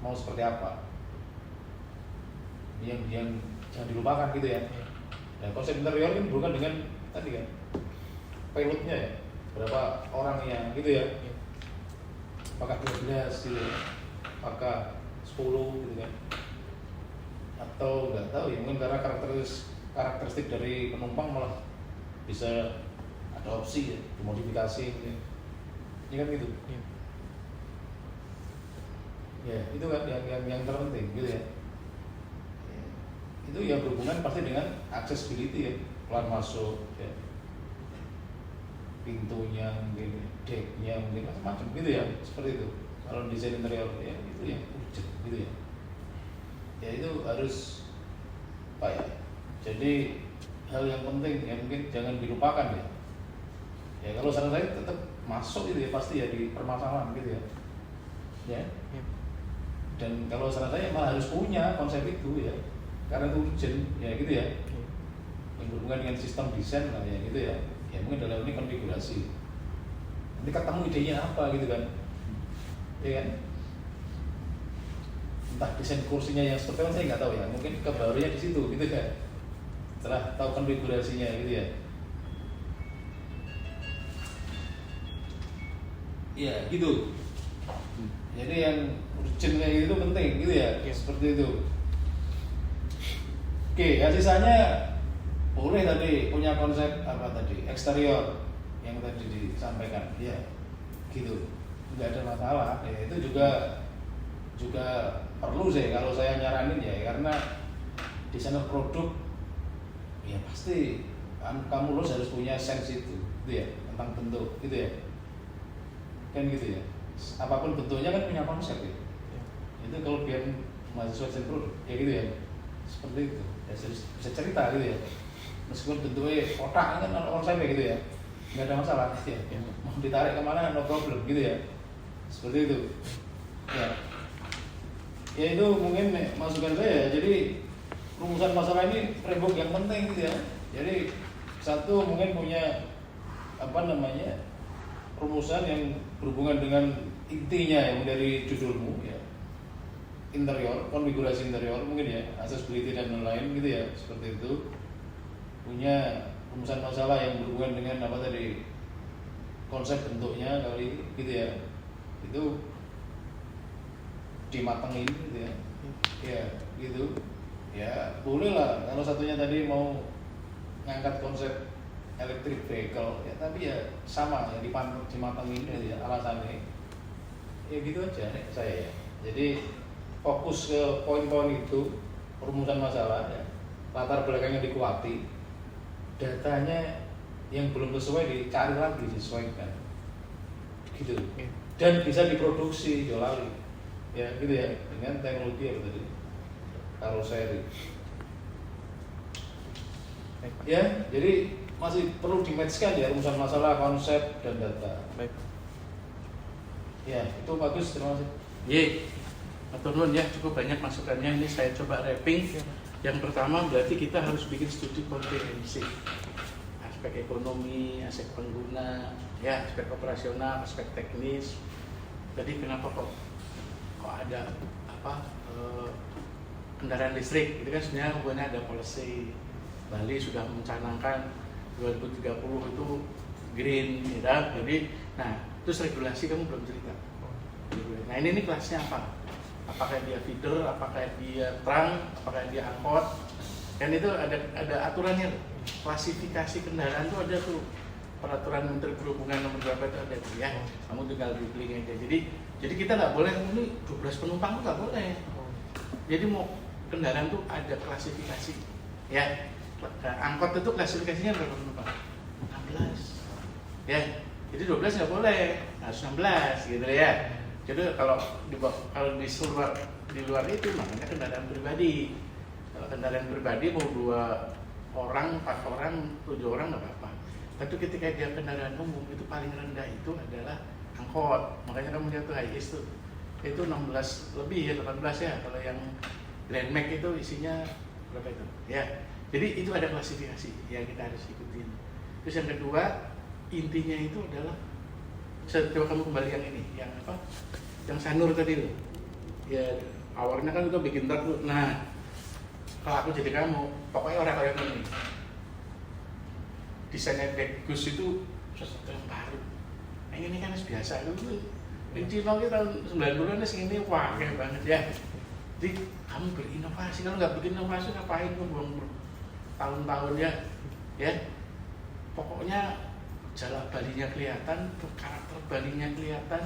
mau seperti apa, yang jangan dilupakan gitu ya. Nah, konsep interior kan bukan dengan tadi kan pilotnya ya, berapa orangnya gitu ya, apakah 12 gitu ya, apakah 10 gitu kan, atau nggak tahu ya, mungkin karena karakteristik dari penumpang malah bisa ada opsi ya, dimodifikasi gitu ya. Ini kan gitu ya, itu kan yang terpenting gitu ya. Itu yang berhubungan pasti dengan accessibility ya, keluar masuk ya, pintunya mungkin, decknya mungkin, macam-macam gitu ya, seperti itu. Kalau desain interior ya itu yang urgent gitu ya. Ya itu harus apa ya, jadi hal yang penting yang mungkin jangan dilupakan ya. Ya kalau saran saya tetap masuk gitu ya, pasti ya di permasalahan gitu ya. Ya. Dan kalau saran saya malah harus punya konsep itu ya, karena itu urgent ya gitu ya. Yang berhubungan dengan sistem desain lah ya gitu ya. Ya mungkin dalam ini konfigurasi. Nanti ketemu idenya apa gitu kan. Ya kan? Entah desain kursinya yang seperti apa saya nggak tahu ya. Mungkin kebarunya di situ gitu kan. Setelah tahu konfigurasinya gitu ya. Ya gitu. Jadi yang urgent kayak gitu penting gitu ya, seperti itu. Oke, ya sisanya boleh tadi punya konsep apa tadi, eksterior yang tadi disampaikan, ya gitu. nggak ada masalah. Ya, itu juga perlu sih kalau saya nyaranin ya, karena desainer produk ya pasti kamu harus punya sense itu gitu ya, tentang bentuk gitu ya, kan gitu ya. Apapun bentuknya kan punya konsep ya. Itu kalau biar mahasiswa desain produk ya gitu ya, seperti itu ya, bisa cerita gitu ya, meskipun bentuknya kotak kan konsepnya gitu ya, nggak ada masalah gitu ya. Mau ditarik kemana no problem gitu ya, seperti itu ya. Ya itu mungkin masukan saya. Jadi rumusan masalah ini framework yang penting gitu ya. Jadi satu mungkin punya rumusan yang berhubungan dengan intinya yang dari judulmu ya, interior, konfigurasi interior mungkin ya, accessibility dan lain-lain gitu ya, seperti itu. Punya rumusan masalah yang berhubungan dengan konsep bentuknya kali gitu ya, itu dimatengin gitu ya. Ya gitu ya, boleh lah kalau satunya tadi mau ngangkat konsep electric vehicle ya, tapi ya sama ya, dimatengin ya alasannya ya, gitu aja nih saya ya. Jadi fokus ke poin-poin itu, rumusan masalah ya, latar belakangnya dikuati, datanya yang belum sesuai dicari lagi, disesuaikan gitu, dan bisa diproduksi jolali ya gitu ya, dengan teknologi apa tadi, karoseri ya. Jadi masih perlu di-match-kan ya rumusan masalah, konsep, dan data. Baik. Ya, itu bagus, terima kasih. Ye, matur ya, cukup banyak masukannya. Ini saya coba wrapping. Yang pertama berarti kita harus bikin studi komprehensif. Aspek ekonomi, aspek pengguna, ya, aspek operasional, aspek teknis. Jadi kenapa kok ada kendaraan listrik? Itu kan sebenarnya hubungannya ada policy. Bali sudah mencanangkan 2030 itu green, ya. Jadi, nah, terus regulasi kamu belum cerita. Nah ini kelasnya apa? Apakah dia feeder, apakah dia truk, apakah dia angkot? Kan itu ada aturannya loh. Klasifikasi kendaraan itu ada tuh, peraturan Menteri Perhubungan nomor berapa itu ada tuh ya. Kamu tinggal googling aja. Jadi kita nggak boleh ini 12 penumpang tuh nggak boleh. Jadi mau kendaraan tuh ada klasifikasi ya. Angkot itu klasifikasinya berapa penumpang? 16 ya. Jadi 12 nggak boleh, harus 16 gitu ya. Jadi kalau di luar itu makanya kendaraan pribadi. Kalau kendaraan pribadi mau 2 orang, 4 orang, 7 orang nggak apa-apa. Tapi ketika dia kendaraan umum itu paling rendah itu adalah angkot. Makanya kamu lihat tuh HiAce tuh itu 16 lebih ya, 18 ya. Kalau yang Grand Max itu isinya berapa itu? Ya. Jadi itu ada klasifikasi yang kita harus ikutin. Terus yang kedua, intinya itu adalah, coba kamu kembali yang ini, yang apa? Yang Sanur tadi loh. Ya awalnya kan itu bikin truk tuh. Nah, kalau aku jadi kamu, pokoknya orang kayak ini. Desainnya bagus itu sesuatu yang baru. Nah, ini kan biasa itu. Di Cina kita tahun 90-an segini wah kayak banget ya. Jadi kamu berinovasi, kalau nggak bikin inovasi ngapain kamu buang tahun-tahun ya. Pokoknya jalak Balinya kelihatan, karakter Balinya kelihatan,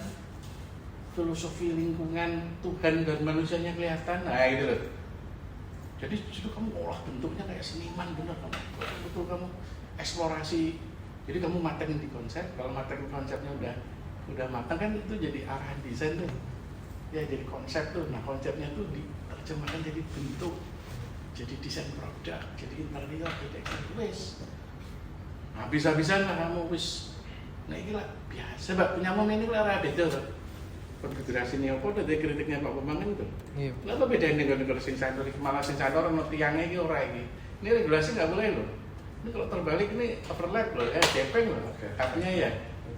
filosofi lingkungan Tuhan dan manusianya kelihatan. Nah itu loh. Jadi justru kamu olah bentuknya kayak seniman bener, kamu betul kamu eksplorasi. Jadi kamu mateng di konsep. Kalau mateng konsepnya udah matang kan itu jadi arahan desain tuh. Ya jadi konsep tuh. Nah konsepnya tuh diterjemahkan jadi bentuk, jadi desain produk, jadi interior, jadi wis. Nah bisa-bisa lah kamu wis. Nah ini lah biasa, Mbak punya momen ini lah beda tuh. Konfigurasi ini apa? Dari kritiknya Pak Bambang itu. Iya. Kenapa bedanya dengan sing santor? Malah sing santor ono tiangnya ini ora ini. Ini regulasi nggak boleh loh. Ini kalau terbalik ini overlap loh, depeng loh. Katanya ya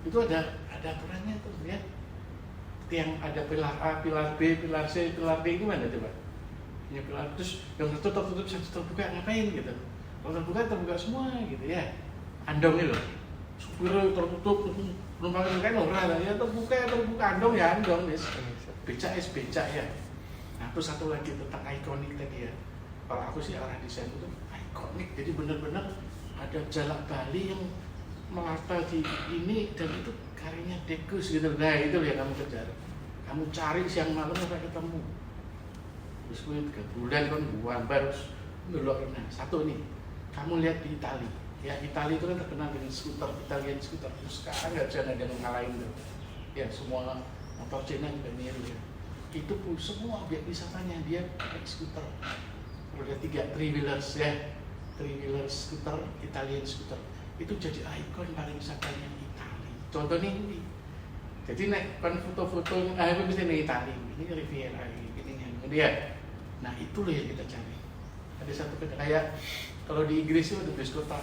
itu ada aturannya tuh ya. Tiang ada pilar A, pilar B, pilar C, pilar D gimana coba? Ya pilar terus yang tertutup terbuka ngapain gitu? Kalau terbuka semua gitu ya. Andong itu, supir tertutup, penumpang kan ora ya terbuka andong ya andong guys. Becak ya. Nah terus satu lagi tentang ikonik tadi ya. Kalau aku sih arah desain itu ikonik, jadi benar-benar ada jalak Bali yang melata di ini dan itu karyanya Dekus gitu. Nah itu yang kamu kejar. Kamu cari siang malam sampai ketemu. Terus 3 bulan kan gambar dulu. Nah satu nih, kamu lihat di Italia. Ya Italia itu kan terkenal dengan skuter, Italian skuter. Terus sekarang nggak bisa ada yang ngalahin tuh. Ya semua motor Cina juga niru ya. Itu pun semua obyek wisatanya dia pakai skuter. Ada 3 three-wheelers ya, 3-wheeler skuter, Italian skuter. Itu jadi ikon pariwisatanya Italia. Contohnya ini. Jadi naik kan foto-foto, itu bisa nih Italia, ini Riviera, ini dia. Nah itu loh yang kita cari. Ada satu kayak kalau di Inggris itu ada bus kota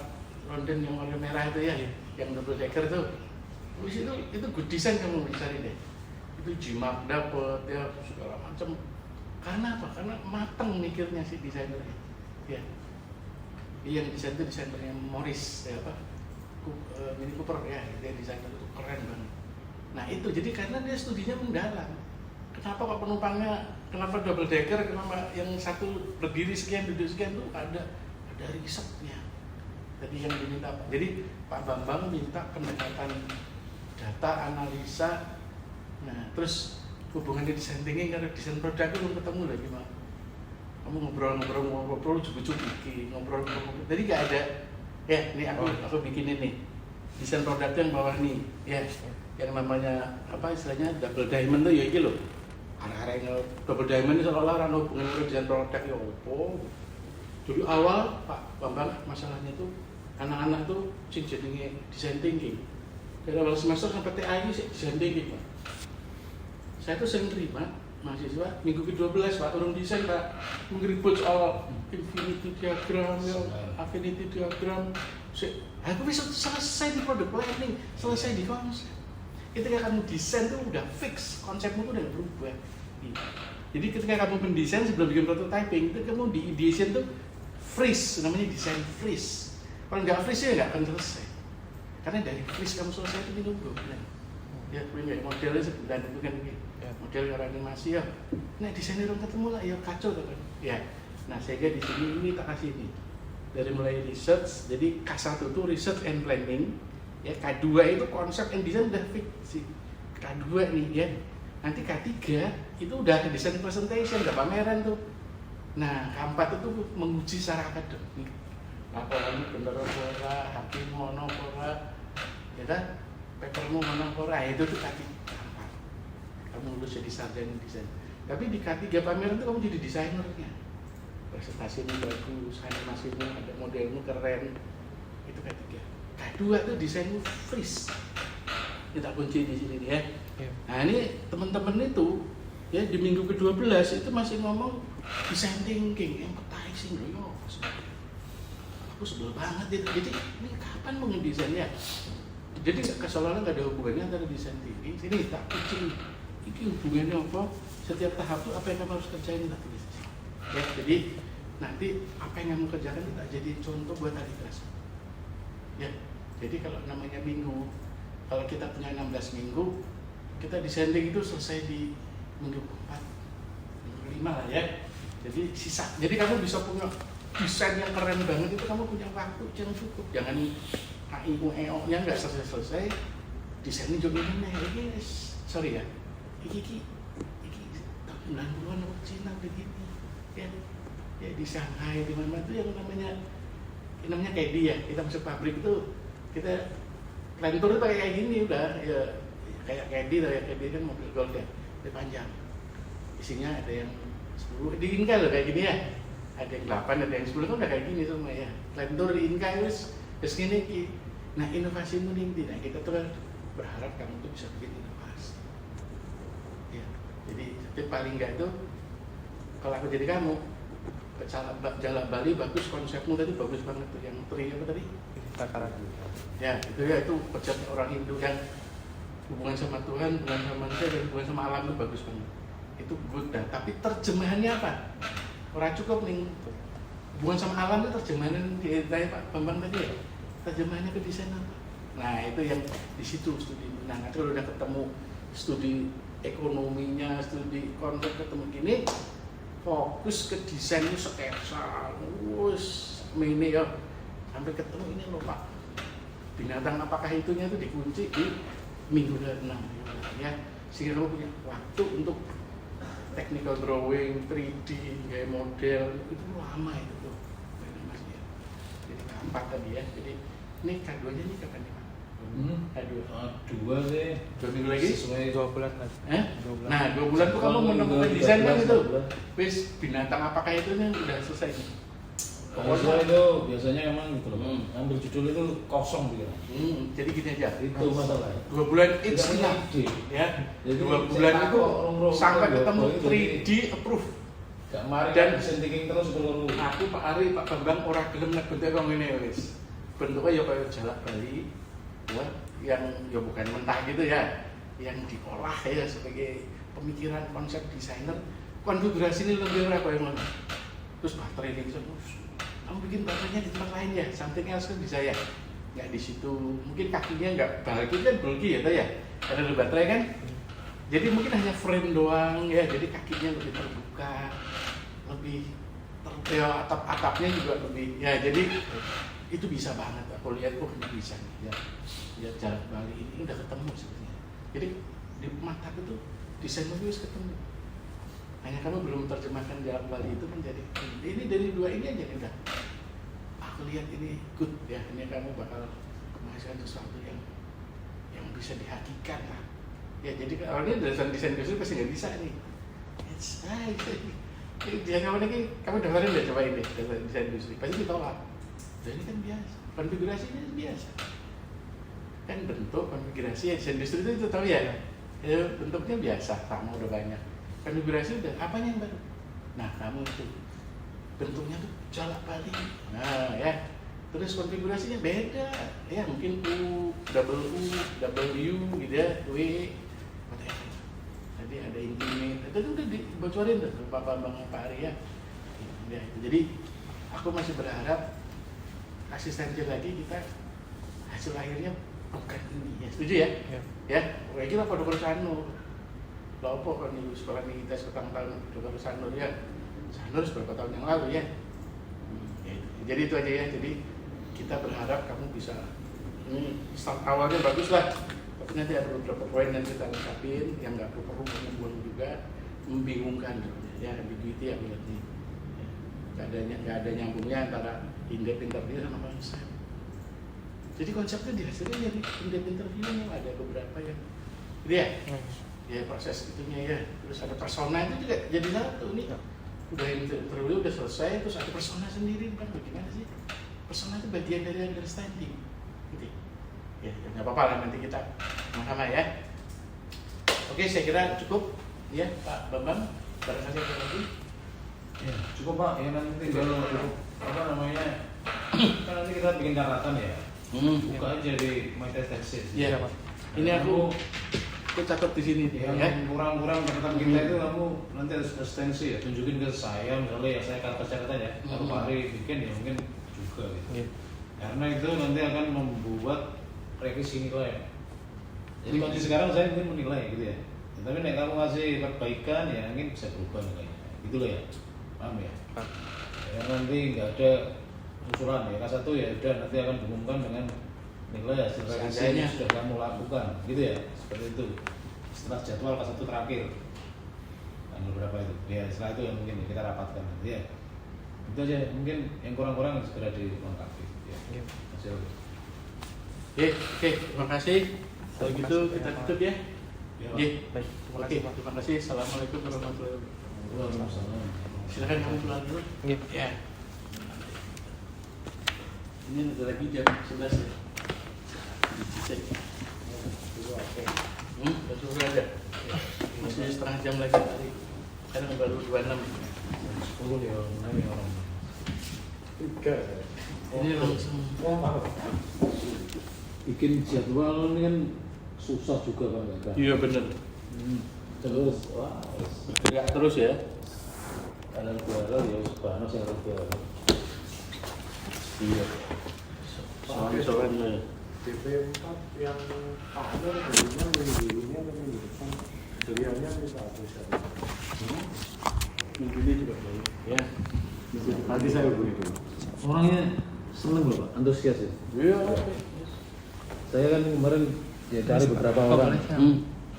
London yang warna merah itu ya, yang double decker tuh. Terus itu good design kamu cari deh. Itu G-Mark dapet ya segala macam. Karena apa? Karena mateng mikirnya si desainernya. Ya. Yang desain itu desainernya Morris ya apa? Mini Cooper ya, dia desainer itu keren banget. Nah itu jadi karena dia studinya mendalam. Kenapa kok penumpangnya, kenapa double decker, kenapa yang satu berdiri sekian, duduk sekian tuh ada risetnya. Jadi yang diminta, jadi Pak Bambang minta pendekatan data analisa. Nah terus hubungannya desain thinking karena desain produk itu belum ketemu lagi Mak. Kamu ngobrol cukup-cukup ngobrol. Jadi nggak ada. Ya, ini aku bikinin nih desain produk yang bawah nih, ya, yang namanya apa istilahnya double diamond tuh ya iki loh. Arah-arah yang double diamond itu seolah-olah ada hubungan dengan desain produk ya opo. Jadi awal Pak Bambang masalahnya tuh anak-anak tuh jenenge desain thinking. Dari awal semester sampai TA ini desain thinking Pak. Saya tuh sering terima mahasiswa minggu ke-12 Pak, urung desain Pak, ngeribut soal infinity diagram, affinity diagram. Aku bisa selesai di product planning, selesai di konsep. Ketika kamu desain tuh udah fix, konsepmu tuh udah berubah. Jadi ketika kamu mendesain sebelum bikin prototyping, itu kamu di ideation tuh freeze, namanya desain freeze. Kalau nggak freeze ya nggak akan selesai. Karena dari freeze kamu selesai itu menunggu. Ya, punya modelnya sebulan itu kan model animasi ya. Nah desainer orang ketemu lah ya kacau tuh kan. Ya. Nah sehingga di sini ini tak kasih ini dari mulai research. Jadi K1 itu research and planning. Ya K2 itu konsep and design udah fix sih. K2 nih ya. Nanti K3 itu udah desain presentation, udah pameran tuh. Nah K4 itu menguji secara akademik. Laporannya bener ora, hakim mono ora, ya kan? Papermu mono ora, itu tuh K3. Kamu lulus jadi sarjana desain. Tapi di K3 pameran itu kamu jadi desainernya. Presentasimu bagus, animasimu ada modelmu keren. Itu K3. K2 itu desainmu freeze. Kita kunci di sini ya. Nah ini teman-teman itu ya di minggu ke-12 itu masih ngomong design thinking, empathizing loh. Aku sebel banget itu. Jadi ini kapan mau ngedesainnya? Jadi keseluruhan nggak ada hubungannya antara desain thinking. Ini tak kucing. Ini hubungannya apa? Setiap tahap tuh apa yang kamu harus kerjain tak tulis. Ya, jadi nanti apa yang kamu kerjakan kita jadi contoh buat adik kelas. Ya, jadi kalau namanya minggu, kalau kita punya 16 minggu, kita desain itu selesai di minggu 4, minggu 5 lah ya. Jadi sisa. Jadi kamu bisa punya desain yang keren banget itu kamu punya waktu yang cukup. Jangan AIU-EO-nya nggak selesai-selesai. Desainnya juga ini, sorry ya. Iki tahun 90-an orang Cina begini ya di Shanghai di mana itu yang namanya kayak dia kita masuk pabrik itu kita plantur itu pakai kayak gini udah ya kayak Caddy kan mobil gold ya panjang isinya ada yang 10 di Inka loh kayak gini ya ada yang 8 ada yang 10 kan udah kayak gini semua ya plantur di Inka terus gini nah inovasi ini nah kita tuh berharap kamu tuh bisa bikin inovasi. Jadi paling enggak itu kalau aku jadi kamu Jalak Bali bagus konsepmu tadi bagus banget tuh yang tri apa tadi? Takaran. Ya itu pejabat orang Hindu yang hubungan sama Tuhan, hubungan sama manusia dan hubungan sama alam itu bagus banget. Itu Buddha. Tapi terjemahannya apa? Orang cukup nih hubungan sama alam itu terjemahannya ditanya Pak Bambang tadi ya. Terjemahannya ke desain apa? Nah itu yang di situ studi. Nah nanti kalau udah ketemu studi ekonominya, studi konsep ketemu gini, fokus ke desainnya sketsa, mini ya, sampai ketemu ini loh Pak. Binatang apakah itunya itu dikunci di minggu ke-6 ya, sehingga kamu punya waktu untuk technical drawing, 3D, kayak model itu lama itu tuh, Mas ya. Jadi keempat tadi ya, jadi ini K2-nya nih kapan nih Pak? K2. Dua sih. 2 minggu lagi? Sesuai 2 bulan lagi. 2 bulan. Nah 2 bulan tuh kamu menemukan desain kan itu, wis binatang apakah itu nih udah selesai nih. Pokoknya itu biasanya emang gitu loh, ambil judul itu kosong gitu. Jadi gini aja. Itu masalahnya. 2 bulan it's Tidak enough. ide. Ya. Jadi 2 bulan itu sampai ketemu 3D approve. Gak mari Dan desain thinking terus perlu. Aku Pak Ari, Pak Bambang ora gelem nek bentuk kok ngene wis. Bentuknya ya kayak jalak bali, ya, yang ya bukan mentah gitu ya, yang diolah ya sebagai pemikiran konsep desainer. Konfigurasi ini lebih ora koyo ngono. Terus baterai ini kamu bikin baterainya di tempat lain ya, something else kan bisa ya, nggak di situ. Mungkin kakinya nggak bulky kan bulky ya, ya, ada baterai kan. Jadi mungkin hanya frame doang ya, jadi kakinya lebih terbuka, lebih ya, atap-atapnya juga lebih ya. Jadi itu bisa banget. Aku lihat ini bisa nih ya. Ya jalan Bali ini udah ketemu sebenarnya. Jadi di mata itu desain itu harus ketemu. Hanya kamu belum terjemahkan jalan Bali itu menjadi ini dari 2 ini aja udah. Aku lihat ini good ya. Ini kamu bakal menghasilkan sesuatu yang bisa dihakikan lah. Ya jadi awalnya desain industri pasti nggak bisa nih. Jangan kamu dengerin deh, cobain deh desain industri pasti ditolak. Dan ini kan biasa, konfigurasi ini biasa. Kan bentuk konfigurasi ya desain industri itu tahu ya. Ya bentuknya biasa, sama udah banyak. Konfigurasi udah apanya yang baru? Nah kamu itu bentuknya tuh jalak balik. Nah ya. Terus konfigurasinya beda, ya mungkin U, double W gitu ya, W, whatever. Tadi ada intimate, itu udah dibocorin tuh Pak Bambang Pak Ari ya. Ya. Jadi aku masih berharap asistensi lagi kita hasil akhirnya bukan ini ya, setuju ya? Ya, kayak kita pada Sanur. Lopo kan ibu sekolah kita setahun tahun Dr. Sanur ya. Sanur beberapa tahun yang lalu ya. Jadi itu aja ya. Jadi kita berharap kamu bisa ini start awalnya bagus lah. Tapi nanti ada beberapa poin yang kita lengkapin yang nggak perlu buang juga, membingungkan ya, ambiguity yang berarti. Nggak ada nyambungnya antara in-depth interview sama konsep. Jadi konsepnya dihasilkan dari in-depth interviewnya ada beberapa yang, gitu ya. Ya proses itunya ya, terus ada persona itu juga jadi satu nih. Udah interview udah selesai, terus ada persona sendiri kan bagaimana sih? Persona itu bagian dari understanding, gitu. Ya nggak apa-apa lah nanti kita sama-sama ya. Oke, saya kira cukup ya Pak Bambang. Barangkali ada lagi? Ya, cukup Pak. Ya nanti tinggal apa namanya? Kan nanti kita bikin catatan ya. Buka aja di My Test Thesis. Iya Pak. Ini aku catat di sini ya. Kurang-kurang catatan kita itu kamu nanti harus presensi ya, tunjukin ke saya misalnya ya saya catatan ya. Kalau Pak Ari bikin ya mungkin juga gitu. Karena itu nanti akan membuat revisi nilai. Jadi kondisi sekarang saya mungkin menilai gitu ya. Tapi nek kamu ngasih perbaikan ya mungkin bisa berubah nilainya. Gitu loh ya. Paham ya? Ya nanti nggak ada usulan ya. K1 ya udah nanti akan diumumkan dengan nilai hasil revisi yang sudah kamu lakukan, gitu ya, seperti itu. Setelah jadwal K1 terakhir, tanggal berapa itu? Ya setelah itu yang mungkin kita rapatkan nanti ya. Itu aja, mungkin yang kurang-kurang segera dilengkapi. Ya. Masih oke. Oke, terima kasih. Kalau gitu kita tutup ya. Baik, Terima kasih. Assalamualaikum warahmatullahi wabarakatuh. Silakan kamu pulang dulu. Ya. Ini ada lagi jam 11 ya. Dicek. Betul ada. Masih setengah jam lagi tadi. Sekarang baru 26. 10 ya, orang. 3. Ini langsung. Bikin jadwal ini kan susah juga Pak. Iya benar. Terus, wah, Bergerak terus ya. kalau juara ya sebanyak yang juara. Iya. Soalnya DP4 yang Pak Nur belinya minggu depan, beliaunya minta apresiasi. minggu ini juga baik. Ya. Nanti saya hubungi dulu. Orangnya seneng loh Pak, antusias ya. Iya. Saya kan kemarin Ya dari beberapa Oh, orang. boleh.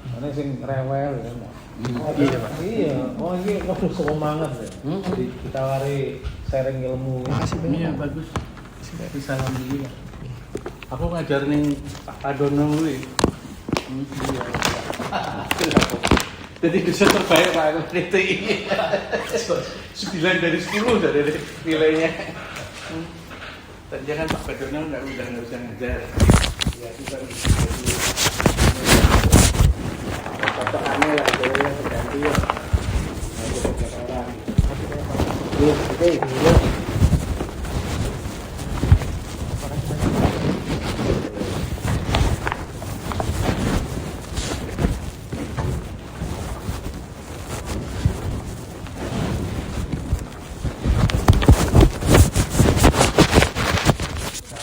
Karena sing rewel ya. Iya, Pak. Iya, oh ini waduh semangat ya. Hmm. Ditawari sharing ilmu. Makasih banyak. Iya bagus. Bisa alhamdulillah. Aku ngajar ning Pak Adono kuwi. Iya. Jadi bisa terbaik Pak aku DTI. 9 dari 10 dari nilainya. Tadi kan Pak Adono udah nggak bisa ngajar. Ya kita bisa. Contoh aneh lah itu yang terganti ya. Orang. Oke, iya.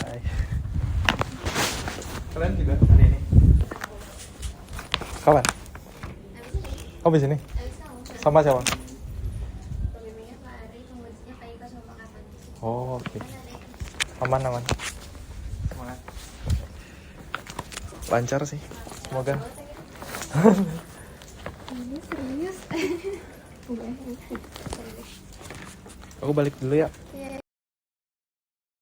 Hai. Kalian juga hari ini? Kapan? Oh di sini? Sama siapa? Pembimbingnya Pak Ari, pengurusnya Pak Ika sama Pak Kapan. Oh oke. Aman. Semangat. Lancar sih. Semoga. Ini serius. Aku balik dulu ya.